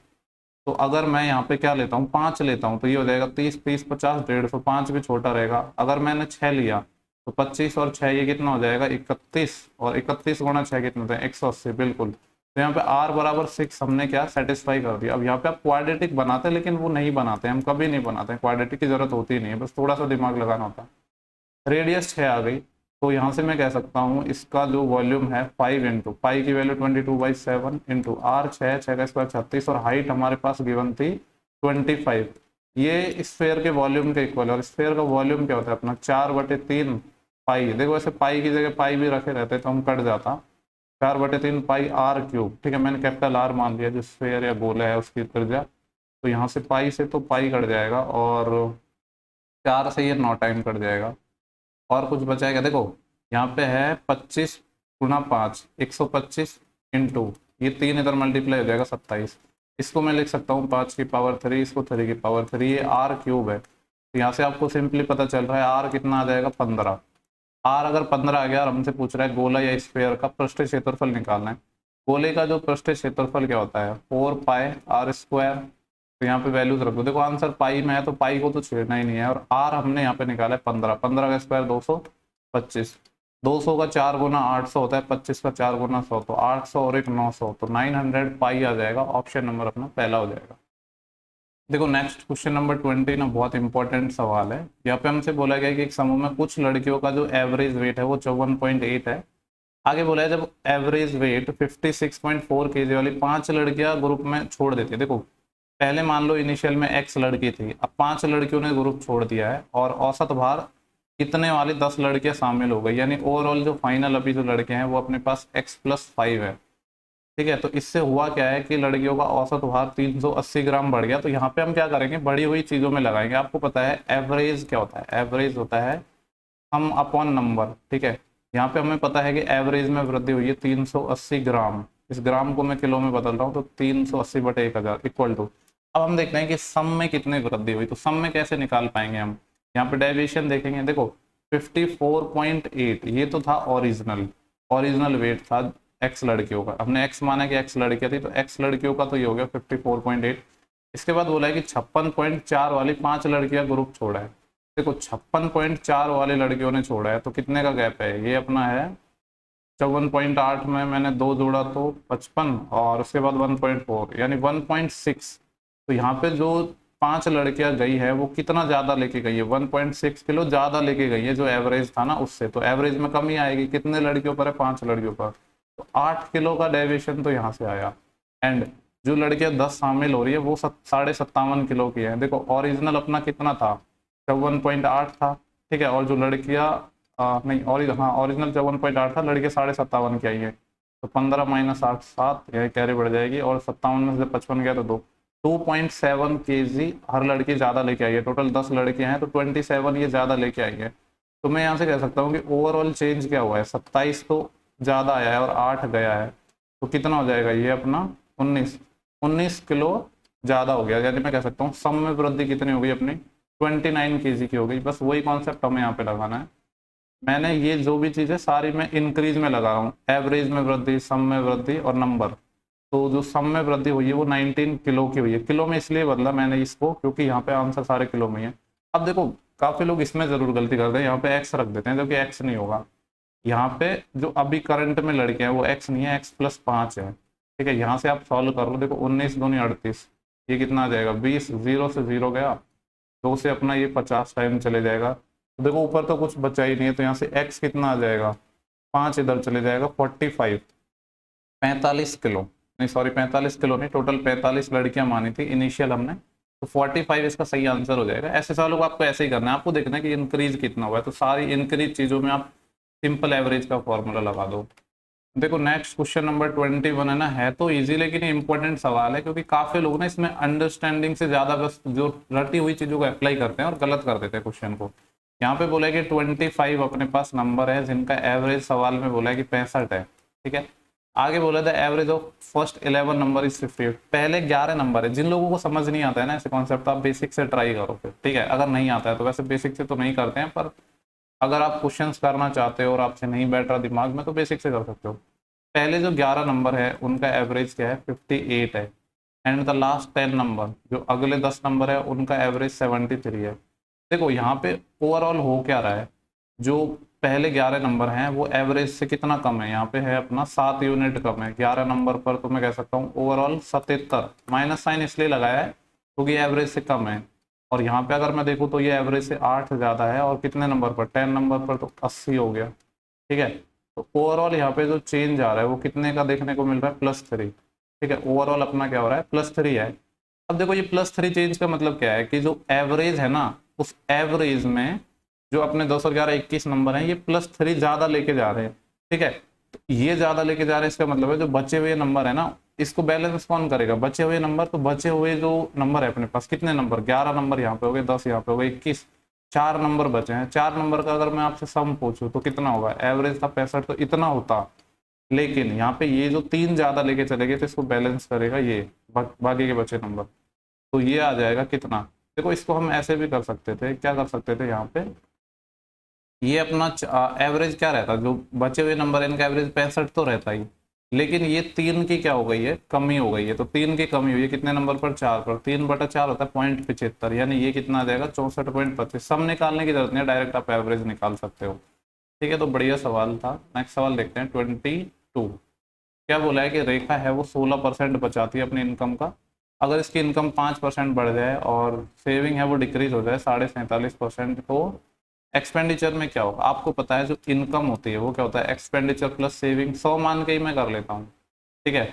तो अगर मैं यहाँ पे क्या लेता हूँ, 5 लेता हूँ तो ये हो जाएगा 30 30 50 150, 5 भी छोटा रहेगा। अगर मैंने 6 लिया तो 25 और 6 ये कितना हो जाएगा 31, और 31 गुणा 6 कितना होता है 180, बिल्कुल। तो यहाँ पे r बराबर 6 हमने क्या सेटिस्फाई कर दिया। अब यहाँ पे आप क्वाड्रेटिक बनाते हैं लेकिन वो नहीं बनाते, हम कभी नहीं बनाते हैं, क्वाड्रेटिक की जरूरत होती नहीं है, बस थोड़ा सा दिमाग लगाना होता है। रेडियस 6 आ गई, तो यहाँ से मैं कह सकता हूँ इसका जो वॉल्यूम है 5 इंटू पाई की वैल्यू 22/7 इंटू आर 6 का स्क्वायर 36, और हाइट हमारे पास गिवन थी 25, ये स्फेयर के वॉल्यूम के इक्वल है। और स्फेयर का वॉल्यूम क्या होता है अपना 4/3 पाई। देखो वैसे पाई की जगह पाई भी रखे रहते तो हम कट जाता, 4/3 पाई आर क्यूब, ठीक है, मैंने कैपिटल आर मान लिया जो स्फेयर या गोला है उसकी त्रिज्या। तो यहाँ से पाई से तो पाई कट जाएगा, और 4 से ये 9 टाइम कट जाएगा, और कुछ बचाएगा। देखो यहाँ पे है 25 गुणा 5 125 इंटू ये 3 इधर मल्टीप्लाई हो जाएगा 27, इसको मैं लिख सकता हूँ 5 की पावर 3, इसको 3 की पावर 3, ये आर क्यूब है। तो यहाँ से आपको सिंपली पता चल रहा है आर कितना आ जाएगा 15। आर अगर 15 आ गया और हमसे पूछ रहा है गोला या स्फेयर का पृष्ठ क्षेत्रफल निकालना है। गोले का जो पृष्ठ क्षेत्रफल क्या होता है 4 पाई आर स्क्वायर। तो यहाँ पे वैल्यूज रख दो, देखो आंसर पाई में है तो पाई को तो छेड़ना ही नहीं है, और आर हमने यहाँ पे निकाला है 15, 15 का स्क्वायर 225, 200 का 4 गुना 800 होता है, 25 का 4 गुना 100, तो 800 और एक 900, तो 900 पाई आ जाएगा। ऑप्शन नंबर अपना पहला हो जाएगा। देखो नेक्स्ट क्वेश्चन नंबर 20 ना बहुत इंपॉर्टेंट सवाल है। यहाँ पे हमसे बोला गया कि एक समूह में कुछ लड़कियों का जो एवरेज वेट है वो 54.8 है। आगे बोला है जब एवरेज वेट 56.4 kg वाली 5 लड़कियां ग्रुप में छोड़ देती है। देखो पहले मान लो इनिशियल में x लड़की थी, अब 5 लड़कियों ने ग्रुप छोड़ दिया है, और औसत भार कितने वाली 10 लड़कियां शामिल हो गई, यानी ओवरऑल जो फाइनल अभी जो लड़के हैं वो अपने पास x+5 है, ठीक है। तो इससे हुआ क्या है कि लड़कियों का औसत भार 380 ग्राम बढ़ गया। तो यहाँ पे हम क्या करेंगे, बढ़ी हुई चीज़ों में लगाएंगे। आपको पता है एवरेज क्या होता है, एवरेज होता है सम अपॉन नंबर, ठीक है। यहाँ पे हमें पता है कि एवरेज में वृद्धि हुई है 380 ग्राम, इस ग्राम को मैं किलो में बदल रहा हूँ, तो 380/1000 इक्वल टू, अब हम देखते हैं कि सम में कितनी वृद्धि हुई। तो सम में कैसे निकाल पाएंगे हम, यहाँ पे डेविएशन देखेंगे। देखो 54.8 ये तो था ओरिजिनल वेट था एक्स लड़कियों का, हमने एक्स माना कि एक्स लड़कियां थी, तो एक्स लड़कियों का तो ये हो गया 54.8। इसके बाद बोला है कि 56.4 वाली 5 लड़कियां ग्रुप छोड़ा है। देखो 56.4 वाली लड़कियों ने छोड़ा है, तो कितने का गैप है, ये अपना है 54.8 में मैंने 2 जोड़ा तो 55, और उसके बाद 1.4 यानी 1.6। तो यहाँ पे जो 5 लड़कियां गई है वो कितना ज्यादा लेके गई है, 1.6 किलो ज्यादा लेके गई है जो एवरेज था ना उससे। तो एवरेज में कमी आएगी, कितने लड़कियों पर है 5 लड़कियों पर, तो 8 किलो का डेविएशन तो यहाँ से आया। एंड जो लड़कियां 10 शामिल हो रही है वो 57.5 किलो की है। देखो ओरिजिनल अपना कितना था 54.8 था, ठीक है, और जो लड़कियां नहीं ओरिजिनल 54.8 था, लड़के 57.5 की आई है, तो 15 - 8 7 यह कैरी बढ़ जाएगी, और 57 में से 55 गया तो 2.7 kg हर लड़की ज़्यादा लेके आई है। टोटल 10 लड़के हैं तो 27 ये ज़्यादा लेके आई है। तो मैं यहाँ से कह सकता हूँ कि ओवरऑल चेंज क्या हुआ है, 27 तो ज़्यादा आया है और 8 गया है, तो कितना हो जाएगा ये अपना 19 किलो ज़्यादा हो गया। यानी मैं कह सकता हूँ सम में वृद्धि कितनी हो गई अपनी 29 kg की हो गई। बस वही कॉन्सेप्ट हमें यहाँ पे लगाना है। मैंने ये जो भी चीज़ें सारी मैं इंक्रीज में लगा रहा हूँ, एवरेज में वृद्धि, सम में वृद्धि और नंबर। तो जो सम में वृद्धि हुई है वो 19 किलो की हुई है। किलो में इसलिए बदला मैंने इसको क्योंकि यहाँ पे आंसर सारे किलो में ही है। अब देखो काफ़ी लोग इसमें ज़रूर गलती करते हैं, यहाँ पे एक्स रख देते हैं जबकि एक्स नहीं होगा। यहाँ पे जो अभी करंट में लड़के हैं वो एक्स नहीं है, x+5 है। ठीक है, यहाँ से आप सॉल्व कर लो। देखो 19 दूनी 38, ये कितना आ जाएगा 20, 0 से 0 गया, 2 से अपना ये 50 टाइम चले जाएगा। तो देखो ऊपर तो कुछ बचा ही नहीं है, तो यहाँ से x कितना आ जाएगा 5 इधर चले जाएगा 45, 45 किलो, नहीं सॉरी 45 किलो नहीं, टोटल 45 लड़कियां मानी थी इनिशियल हमने, तो 45 इसका सही आंसर हो जाएगा। ऐसे सवालों को आपको ऐसे ही करना है, आपको देखना है कि इंक्रीज कितना हुआ है, तो सारी इंक्रीज चीज़ों में आप सिंपल एवरेज का फॉर्मूला लगा दो। देखो नेक्स्ट क्वेश्चन नंबर 21 है ना, है तो इजी लेकिन इंपॉर्टेंट सवाल है, क्योंकि काफी लोग ना इसमें अंडरस्टैंडिंग से ज्यादा बस जो रटी हुई चीजों को अप्लाई करते हैं और गलत कर देते हैं क्वेश्चन को। यहाँ पे बोला है कि 25 अपने पास नंबर है जिनका एवरेज सवाल में बोला है कि 65 है। ठीक है, आगे बोला था average of first 11 number is 58, पहले 11 नंबर है। जिन लोगों को समझ नहीं आता है ना ऐसे कॉन्सेप्ट, आप बेसिक से ट्राई करो फिर। ठीक है, अगर नहीं आता है तो वैसे बेसिक से तो नहीं करते हैं, पर अगर आप क्वेश्चंस करना चाहते हो और आपसे नहीं बैठ रहा दिमाग में तो बेसिक से कर सकते हो। पहले जो 11 नंबर है उनका एवरेज क्या है 58 है, एंड द लास्ट 10 नंबर जो अगले 10 नंबर है उनका एवरेज 73 है। देखो यहाँ पे ओवरऑल हो क्या रहा है, जो पहले 11 नंबर हैं वो एवरेज से कितना कम है, यहाँ पे है अपना 7 यूनिट कम है 11 नंबर पर, तो मैं कह सकता हूँ ओवरऑल 77। माइनस साइन इसलिए लगाया है क्योंकि एवरेज से कम है, और यहाँ पे अगर मैं देखूँ तो ये एवरेज से 8 ज़्यादा है, और कितने नंबर पर 10 नंबर पर तो 80 हो गया। ठीक है, तो ओवरऑल यहाँ पे जो चेंज आ रहा है वो कितने का देखने को मिल रहा है +3। ठीक है, ओवरऑल अपना क्या हो रहा है +3 है। अब देखो ये +3 चेंज का मतलब क्या है कि जो एवरेज है ना उस एवरेज में जो अपने 2 और 11 21 नंबर हैं ये +3 ज्यादा लेके जा रहे हैं। ठीक है, तो ये ज्यादा लेके जा रहे हैं, इसका मतलब है जो बचे हुए नंबर है ना इसको बैलेंस कौन करेगा, बचे हुए नंबर। तो बचे हुए जो नंबर है अपने पास कितने नंबर 11 नंबर यहाँ पे हो गए, 10 यहाँ पे हो गए, 21, 4 नंबर बचे हैं। 4 नंबर का अगर मैं आपसे सम पूछूं तो कितना होगा, एवरेज था 65 तो इतना होता, लेकिन यहाँ पे ये जो 3 ज्यादा लेके चले गए तो इसको बैलेंस करेगा ये बाकी के बचे नंबर, तो ये आ जाएगा कितना। देखो इसको हम ऐसे भी कर सकते थे, क्या कर सकते थे यहाँ पे, ये अपना एवरेज क्या रहता, जो बचे हुए नंबर इनका एवरेज 65 तो रहता ही, लेकिन ये 3 की क्या हो गई है कमी हो गई है, तो 3 की कमी हुई है कितने नंबर पर 4 पर, 3/4 होता है 0.75, यानी ये कितना आ जाएगा 64.25। सम निकालने की जरूरत नहीं है, डायरेक्ट आप एवरेज निकाल सकते हो। ठीक है, तो बढ़िया सवाल था। नेक्स्ट सवाल देखते हैं 22। क्या बोला है कि रेखा है वो 16% बचाती है अपनी इनकम का, अगर इसकी इनकम 5% बढ़ जाए और सेविंग है वो डिक्रीज हो जाए 47.5%, तो एक्सपेंडिचर में क्या होगा। आपको पता है जो इनकम होती है वो क्या होता है एक्सपेंडिचर प्लस सेविंग, 100 मान के ही मैं कर लेता हूँ। ठीक है,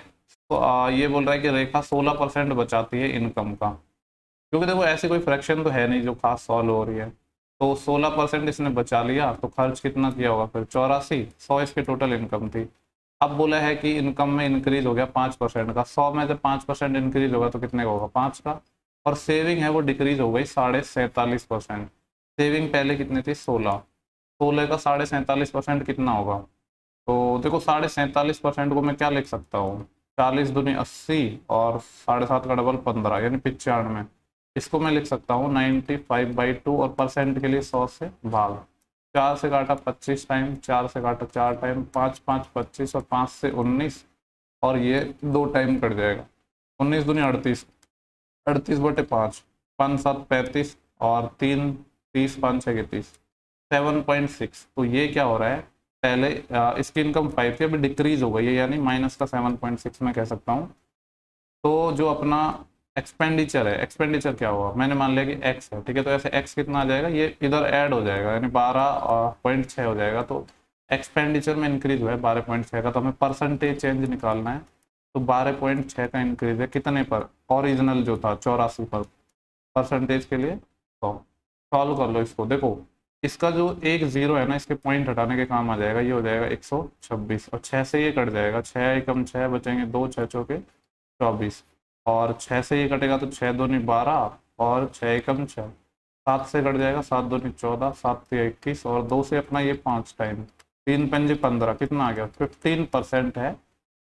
तो ये बोल रहा है कि रेखा 16% बचाती है इनकम का, क्योंकि देखो ऐसी कोई फ्रैक्शन तो है नहीं जो खास सॉल्व हो रही है, तो 16% इसने बचा लिया, तो खर्च कितना किया होगा फिर 84, 100 इसकी टोटल इनकम थी। अब बोला है कि इनकम में इंक्रीज हो गया 5% का, 100 में से 5% इंक्रीज होगा तो कितने का होगा 5 का, और सेविंग है वो डिक्रीज हो गई 47.5%। सेविंग पहले कितनी थी 16, 16 का 47.5% कितना होगा, तो देखो 47.5% को मैं क्या लिख सकता हूँ 40 दूनी 80 और 7.5 का डबल 15 यानी 95। इसको मैं लिख सकता हूँ 95/2, और परसेंट के लिए 100 से भाग, 4 से काटा 25 टाइम, 4 से काटा 4 टाइम, 5 5 25 और 5 से 19, और ये 2 टाइम कट जाएगा, 19 दूनी 38, 38/5, 5 7 35 और 3 30, 5 6 30, 7.6। तो ये क्या हो रहा है, पहले इसकी इनकम 5 थी अभी डिक्रीज हो गई है, यानी माइनस का 7.6 मैं कह सकता हूँ। तो जो अपना एक्सपेंडिचर है, एक्सपेंडिचर क्या हुआ, मैंने मान लिया कि एक्स है। ठीक है, तो ऐसे एक्स कितना आ जाएगा, ये इधर ऐड हो जाएगा यानी 12.6 हो जाएगा, तो एक्सपेंडिचर में इंक्रीज हुआ है 12.6 का, तो हमें परसेंटेज चेंज निकालना है, तो 12.6 का इंक्रीज है कितने पर, ओरिजिनल जो था 84 पर, परसेंटेज के लिए। तो सॉल्व कर लो इसको, देखो इसका जो एक जीरो है ना इसके पॉइंट हटाने के काम आ जाएगा, ये हो जाएगा 126, और 6 से ये कट जाएगा, 6 एकम 6 बचेंगे 2, 6 चौके 24, और 6 से ये कटेगा तो 6 दूनी 12 और 6 एकम 6, 7 से कट जाएगा 7 दूनी 14, 7 से 21, और 2 से अपना ये 5 टाइम, 3 पंजे 15, कितना आ गया 15% है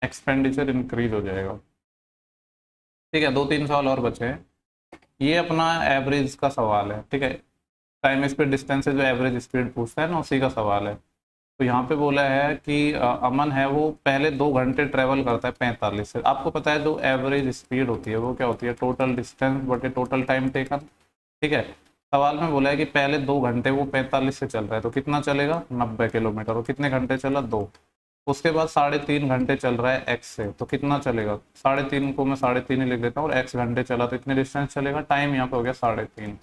एक्सपेंडिचर इंक्रीज हो जाएगा। ठीक है, 2 3 सवाल और बचे हैं, ये अपना एवरेज का सवाल है। ठीक है, टाइम स्पीड डिस्टेंस से जो एवरेज स्पीड पूछता है ना, उसी का सवाल है। तो यहाँ पे बोला है कि अमन है वो पहले 2 घंटे ट्रेवल करता है 45 से। आपको पता है जो एवरेज स्पीड होती है वो क्या होती है, टोटल डिस्टेंस बटे टोटल टाइम टेकन। ठीक है, सवाल में बोला है कि पहले 2 घंटे वो 45 से चल रहा है, तो कितना चलेगा 90 किलोमीटर। और कितने घंटे चला 2। उसके बाद 3.5 घंटे चल रहा है एक्स से, तो कितना चलेगा 3.5 को मैं 3.5 ही लिख देता हूँ, और एक्स घंटे चला तो इतने डिस्टेंस चलेगा। टाइम यहाँ पे हो गया 3.5।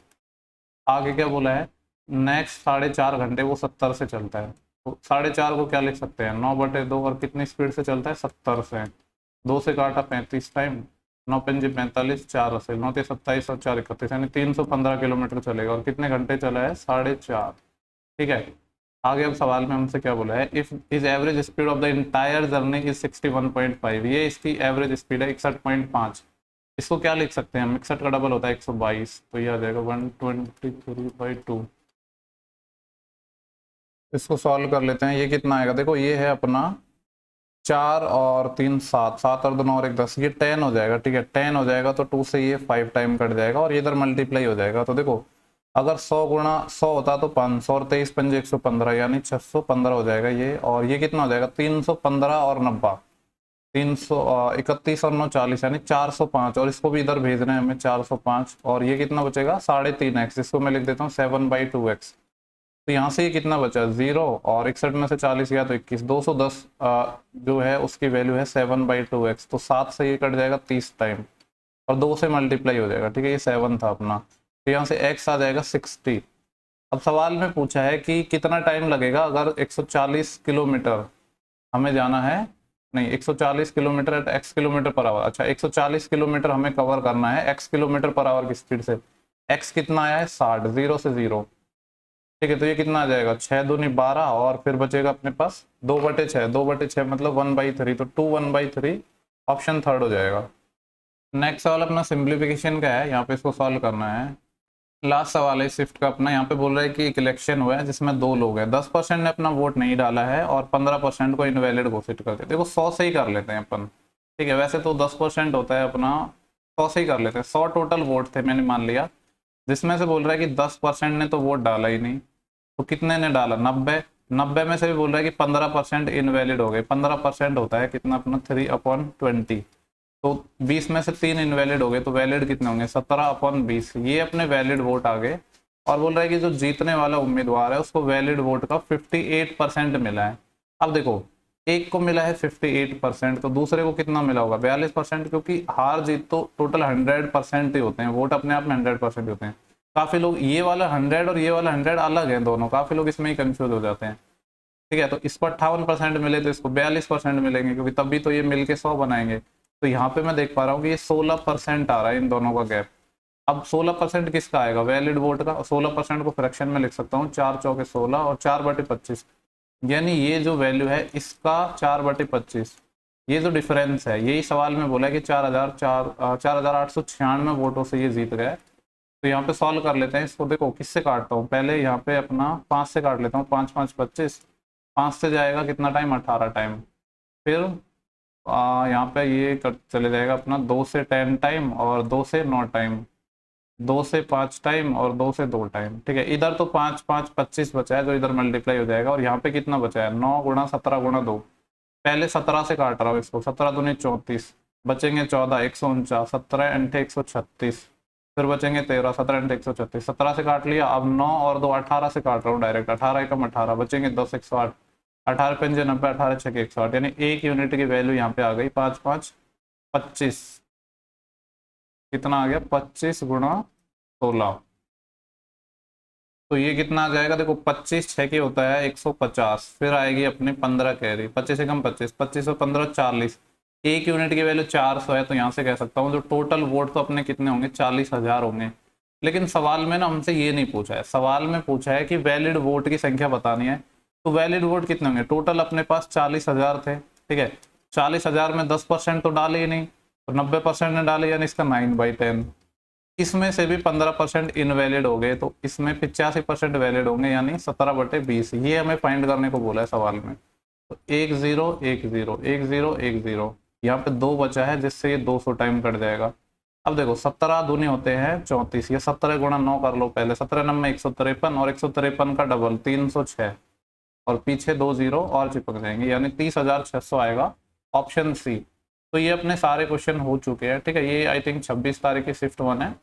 आगे क्या बोला है, नेक्स्ट 4.5 घंटे वो 70 से चलता है, तो 4.5 को क्या लिख सकते हैं 9/2। और कितनी स्पीड से चलता है 70 से, 2 से काटा 35 टाइम, 9×5 45, 4 से 9 27 और 4 31, यानी 315 किलोमीटर चलेगा। और कितने घंटे चला है 4.5। ठीक है, आगे अब सवाल में हमसे क्या बोला है, if is average speed of the entire journey is 61.5, ये इसकी एवरेज स्पीड है 61.5। इसको क्या लिख सकते हैं हम, 61 का डबल होता है 122, तो ये आ जाएगा 123/2। इसको सॉल्व कर लेते हैं, ये कितना आएगा, देखो ये है अपना 4 और 3 7, 7 और 2 और 1 10, ये 10 हो जाएगा। ठीक है, 10 हो जाएगा तो 2 से ये 5 टाइम कट जाएगा और ये इधर मल्टीप्लाई हो जाएगा। तो देखो अगर 100 गुणा 100 होता तो 500 और 23 पंजे 115, यानी 615 हो जाएगा ये। और ये कितना हो जाएगा 315 और 90, 331 और 9 40, यानी 405। और इसको भी इधर भेजना है हमें 405। और ये कितना बचेगा 3.5x, इसको मैं लिख देता हूँ 7/2x। तो यहाँ से ये कितना बचा 0, और 61 में से 40 गया तो 21, 210 जो है उसकी वैल्यू है 7/2x। तो 7 से ये कट जाएगा 30 टाइम और 2 से मल्टीप्लाई हो जाएगा। ठीक है, ये 7 था अपना, तो यहाँ से x आ जाएगा 60। अब सवाल में पूछा है कि कितना टाइम लगेगा अगर 140 किलोमीटर हमें जाना है, नहीं 140 kilometre at x kilometre per hour. अच्छा, 140 किलोमीटर हमें कवर करना है x किलोमीटर पर आवर की स्पीड से। x कितना आया है 60, 0 से 0। ठीक है, तो ये कितना आ जाएगा 6 दूनी 12, और फिर बचेगा अपने पास 2/6, 2/6 मतलब 1/3, तो 2 1/3, ऑप्शन थर्ड हो जाएगा। नेक्स्ट सवाल अपना सिंप्लीफिकेशन का है, यहाँ पे इसको सॉल्व करना है। लास्ट सवाल है शिफ्ट का अपना। यहाँ पे बोल रहा है कि एक इलेक्शन हुआ है जिसमें 2 लोग हैं, 10% ने अपना वोट नहीं डाला है और 15% को इनवैलिड घोषित कर दिया। देखो 100 से ही कर लेते हैं अपन। ठीक है, वैसे तो 10% होता है अपना, 100 से ही कर लेते हैं। 100 टोटल वोट थे मैंने मान लिया, जिसमें से बोल रहा है कि 10% ने तो वोट डाला ही नहीं, तो कितने ने डाला 90। 90 में से भी बोल रहा है कि 15% इनवैलिड हो गए। 15% होता है कितना अपना 3/20, तो 20 में से 3 इनवैलिड हो गए, तो वैलिड कितने होंगे 17/20। ये अपने वैलिड वोट आ गए। और बोल रहा है कि जो जीतने वाला उम्मीदवार है उसको वैलिड वोट का 58% मिला है। अब देखो एक को मिला है 58%, तो दूसरे को कितना मिला होगा 42%, क्योंकि हार जीत तो टोटल 100% ही होते हैं, वोट अपने आप में 100% ही होते हैं। काफी लोग ये वाला 100 और ये वाला 100 अलग है दोनों, काफी लोग इसमें ही कंफ्यूज हो जाते हैं। ठीक है, तो इसको 58% मिले तो इसको 42% मिलेंगे, क्योंकि तभी तो ये मिलके 100 बनाएंगे। तो यहाँ पे मैं देख पा रहा हूँ कि ये 16% आ रहा है इन दोनों का गैप। अब 16% किसका आएगा वैलिड वोट का, 16% को फ्रैक्शन में लिख सकता हूँ 4 चौके 16 और 4/25, यानी ये जो वैल्यू है इसका 4/25। ये जो डिफरेंस है यही सवाल में बोला है कि 4,896 वोटों से ये जीत गए। तो यहाँ पे सॉल्व कर लेते हैं इसको। देखो किससे काटता हूँ, पहले यहाँ पे अपना 5 से काट लेता हूँ, 5 5 25, 5 से जाएगा कितना टाइम 18 टाइम, फिर यहाँ पे ये चले जाएगा अपना 2 से 10 टाइम और 2 से 9 टाइम, 2 से 5 टाइम और 2 से 2 टाइम। ठीक है, इधर तो 5 5 25 बचा है जो इधर मल्टीप्लाई हो जाएगा। और यहाँ पे कितना बचा है 9 × 17 × 2। पहले 17 से काट रहा हूँ इसको, 17 दूनी 34, बचेंगे 14, 149, 17 × 136, फिर बचेंगे 13, 17 × 136, 17 से काट लिया। अब 9 और 2 18 से काट रहा हूँ डायरेक्ट, 18 एकम 18, बचेंगे 10, 108, 18 × 5 90, 18 × 6 108, यानी 1 यूनिट की वैल्यू यहाँ पे आ गई 5 5 25। कितना आ गया 25 × 16, तो ये कितना आ जाएगा देखो 25 6 की होता है 150, फिर आएगी अपनी 15 कैरी, 25 एकम 25, 25 और 15 40, 1 यूनिट की वैल्यू 400 है। तो यहाँ से कह सकता हूँ जो टोटल वोट तो अपने कितने होंगे 40,000 होंगे। लेकिन सवाल में ना हमसे ये नहीं पूछा है, सवाल में पूछा है कि वैलिड वोट की संख्या बतानी है। तो वैलिड वोट कितने होंगे, टोटल अपने पास 40,000 थे। ठीक है, 40,000 में 10% तो डाले ही नहीं, तो 90% ने डाले, यानी इसका 9/10। इसमें से भी 15% इनवैलिड हो गए, तो इसमें 85% वैलिड होंगे, यानी 17/20। ये हमें फाइंड करने को बोला है सवाल में। तो 1 0 1 0 1 0 1 0, यहाँ पे 2 बचा है जिससे ये 200 टाइम कट जाएगा। अब देखो 17 दूनी होते हैं 34, ये 17 गुणा 9 कर लो पहले, 17 नंबर 153 और 153 का डबल 306 और पीछे 2 जीरो और चिपक जाएंगे, यानी 30,600 आएगा ऑप्शन सी। तो ये अपने सारे क्वेश्चन हो चुके हैं, ठीक है। ये आई थिंक 26 तारीख की शिफ्ट 1 है।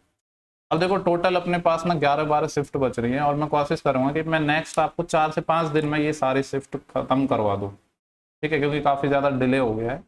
अब देखो टोटल अपने पास ना 11-12 शिफ्ट बच रही है और मैं कोशिश करूंगा कि मैं नेक्स्ट आपको 4 से 5 दिन में ये सारी शिफ्ट खत्म करवा दूँ, ठीक है, क्योंकि काफ़ी ज़्यादा डिले हो गया है।